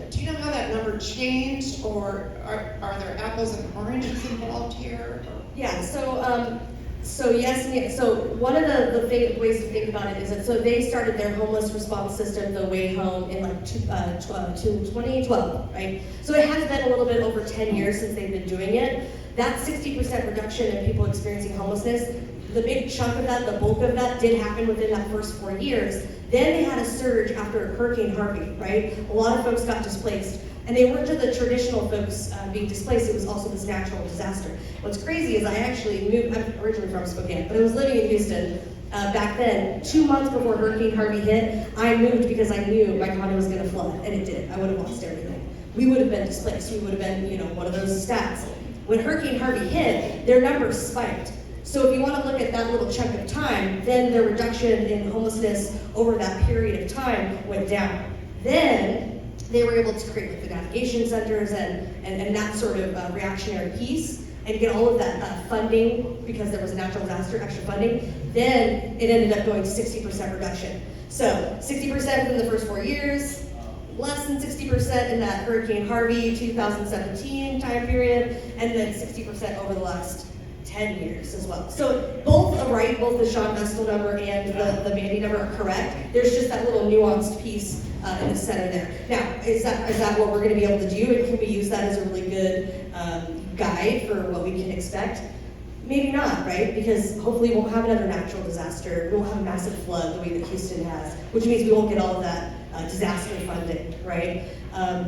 do you know how that number changed, or are there apples and oranges involved here? Yeah, so yes and yes. So one of the ways to think about it is that, so they started their homeless response system, the Way Home, in like 2012, right? So it has been a little bit over 10 years since they've been doing it. That 60% reduction in people experiencing homelessness, the big chunk of that, the bulk of that, did happen within that first 4 years. Then they had a surge after Hurricane Harvey, right? A lot of folks got displaced. And they weren't just the traditional folks being displaced, it was also this natural disaster. What's crazy is I actually moved, I'm originally from Spokane, but I was living in Houston back then. 2 months before Hurricane Harvey hit, I moved because I knew my condo was gonna flood, and it did. I would have lost everything. We would have been displaced. We would have been, one of those stats. When Hurricane Harvey hit, their numbers spiked. So if you want to look at that little chunk of time, then the reduction in homelessness over that period of time went down. Then they were able to create like the navigation centers and that sort of reactionary piece and get all of that funding because there was a natural disaster, extra funding. Then it ended up going to 60% reduction. So 60% within the first 4 years, less than 60% in that Hurricane Harvey 2017 time period, and then 60% over the last 10 years as well. So both are right, both the Sean Vestal number and the Mandy number are correct. There's just that little nuanced piece in the center there. Now, is that what we're gonna be able to do? And can we use that as a really good guide for what we can expect? Maybe not, right? Because hopefully we won't have another natural disaster. We won't have a massive flood the way that Houston has, which means we won't get all of that disaster funding, right?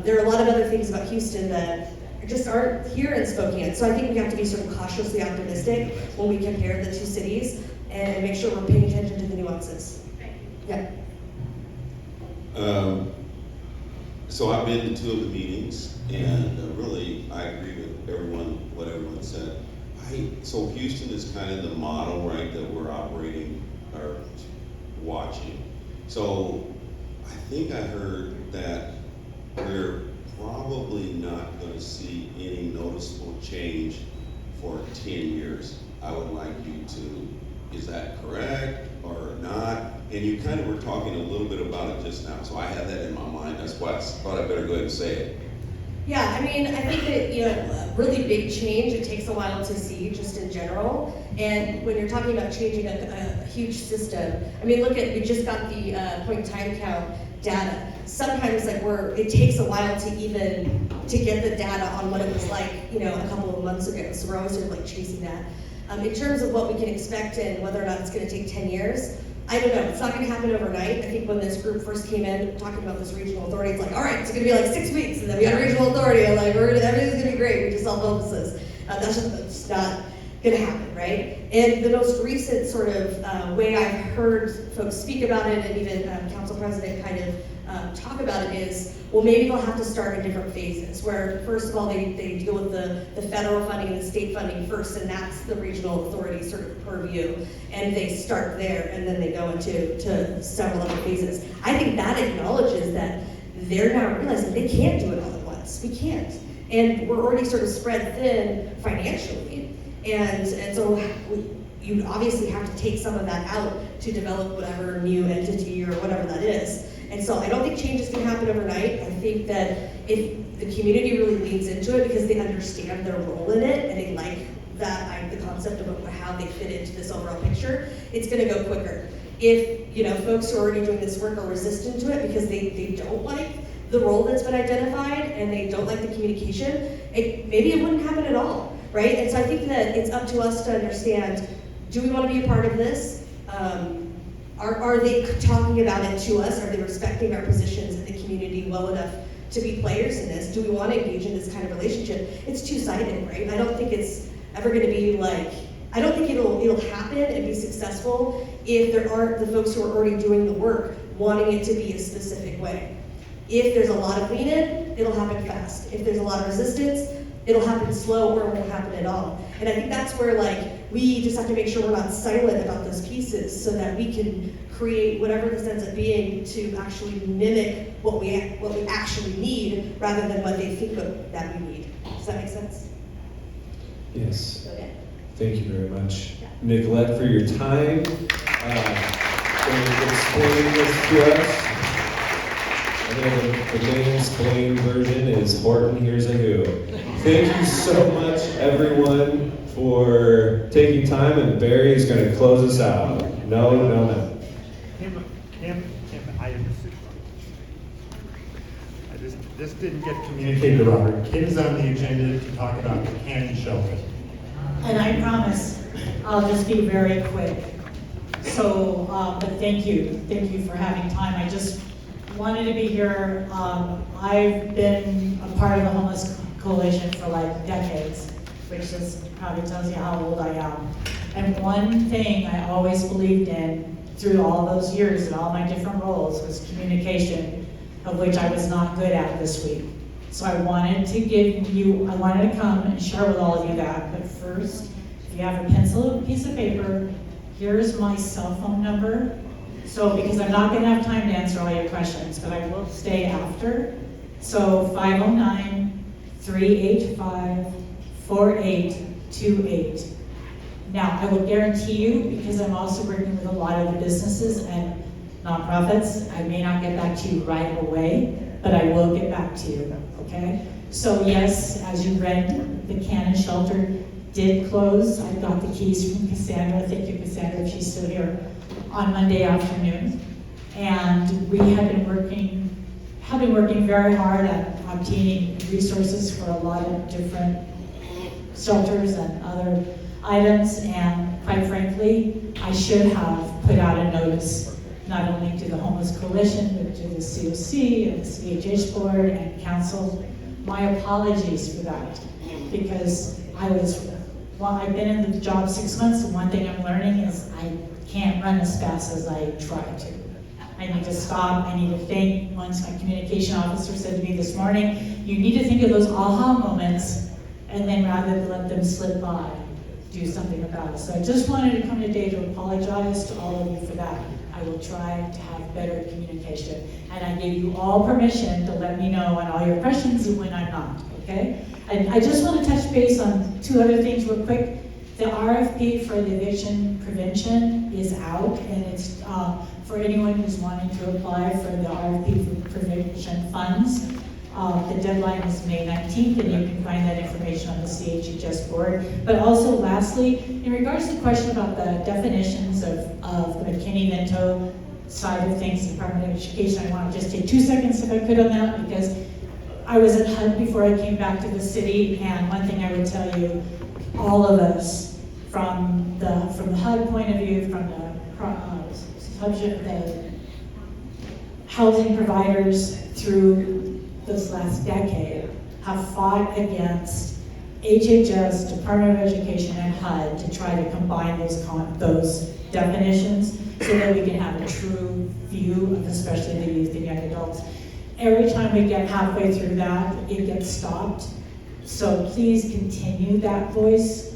There are a lot of other things about Houston that just aren't here in Spokane. So I think we have to be sort of cautiously optimistic when we compare the two cities and make sure we're paying attention to the nuances. Yeah. So I've been to two of the meetings, and really I agree with what everyone said. So Houston is kind of the model, right, that we're operating or watching. So I think I heard that we're probably not going to see any noticeable change for 10 years. I would like you to, is that correct or not? And you kind of were talking a little bit about it just now, so I had that in my mind. That's why I thought I better go ahead and say it. Yeah, I mean, I think that, a really big change, it takes a while to see just in general. And when you're talking about changing a huge system, I mean, we just got the point time count data. Sometimes it takes a while to get the data on what it was like, a couple of months ago. So we're always sort of chasing that. In terms of what we can expect and whether or not it's gonna take 10 years, I don't know, it's not gonna happen overnight. I think when this group first came in talking about this regional authority, it's all right, it's gonna be 6 weeks, and then we got a regional authority, and everything's gonna be great, we just solve homelessness. That's just not gonna happen, right? And the most recent sort of way I've heard folks speak about it, and even council president kind of talk about it is, well, maybe they'll have to start in different phases, where first of all, they deal with the federal funding and the state funding first, and that's the regional authority sort of purview, and they start there, and then they go into several other phases. I think that acknowledges that they're now realizing they can't do it all at once. We can't. And we're already sort of spread thin financially, and so you obviously have to take some of that out to develop whatever new entity or whatever that is. And so I don't think change is going to happen overnight. I think that if the community really leans into it because they understand their role in it and they like the concept of how they fit into this overall picture, it's going to go quicker. If folks who are already doing this work are resistant to it because they don't like the role that's been identified and they don't like the communication, maybe it wouldn't happen at all, right? And so I think that it's up to us to understand, do we want to be a part of this? Are they talking about it to us? Are they respecting our positions in the community well enough to be players in this? Do we want to engage in this kind of relationship? It's two-sided, right? I don't think it's ever going to be I don't think it'll happen and be successful if there aren't the folks who are already doing the work wanting it to be a specific way. If there's a lot of lean-in, it'll happen fast. If there's a lot of resistance, it'll happen slow or it won't happen at all. And I think that's where we just have to make sure we're not silent about those pieces so that we can create whatever this ends up being to actually mimic what we actually need rather than what they think that we need. Does that make sense? Yes. Okay. Thank you very much, Nicolette, for your time. For explaining this to us. The James Blaine version is Horton Hears a Who. Thank you so much, everyone, for taking time, and Barry is going to close us out. No. Kim, this didn't get communicated to Robert. Kim's on the agenda to talk about the cannon shelter. And I promise, I'll just be very quick. So, but thank you for having time. I just wanted to be here. I've been a part of the Homeless Coalition for decades, which just probably tells you how old I am. And one thing I always believed in through all those years and all my different roles was communication, of which I was not good at this week. So I wanted to come and share with all of you that. But first, if you have a pencil and a piece of paper, here's my cell phone number. So, because I'm not going to have time to answer all your questions, but I will stay after. So, 509-385-4828. Now, I will guarantee you, because I'm also working with a lot of the businesses and nonprofits, I may not get back to you right away, but I will get back to you, okay? So yes, as you read, the cannon shelter did close. I got the keys from Cassandra. Thank you, Cassandra, if she's still here, on Monday afternoon. And we have been working very hard at obtaining resources for a lot of different shelters and other items. And quite frankly, I should have put out a notice, not only to the Homeless Coalition, but to the COC and the CHH Board and Council. My apologies for that, because I've been in the job 6 months, and one thing I'm learning is I can't run as fast as I try to. I need to stop, I need to think. Once my communication officer said to me this morning, you need to think of those aha moments, and then rather than let them slip by, do something about it. So I just wanted to come today to apologize to all of you for that. I will try to have better communication. And I gave you all permission to let me know on all your questions and when I'm not, okay? And I just want to touch base on 2 other things real quick. The RFP for the eviction prevention is out, and it's for anyone who's wanting to apply for the RFP for prevention funds. The deadline is May 19th, and you can find that information on the CHHS board. But also, lastly, in regards to the question about the definitions of the McKinney-Vento side of things, Department of Education, I want to just take 2 seconds if I could on that, because I was at HUD before I came back to the city, and one thing I would tell you, all of us, from the HUD point of view, from the housing providers through this last decade, have fought against HHS, Department of Education, and HUD to try to combine those definitions so that we can have a true view of especially the youth and young adults. Every time we get halfway through that, it gets stopped. So please continue that voice.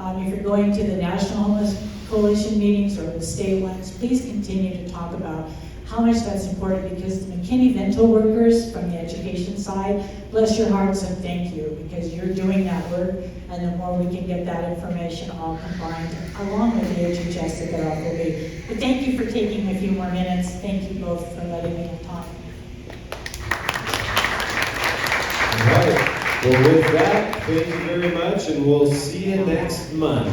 If you're going to the National Homeless Coalition meetings or the state ones, please continue to talk about how much that's important, because the McKinney-Vento workers from the education side, bless your hearts and thank you, because you're doing that work, and the more we can get that information all combined, along with the HHS, the better off we'll be. But thank you for taking a few more minutes. Thank you both for letting me talk. All right. Well, with that, thank you very much, and we'll see you next month.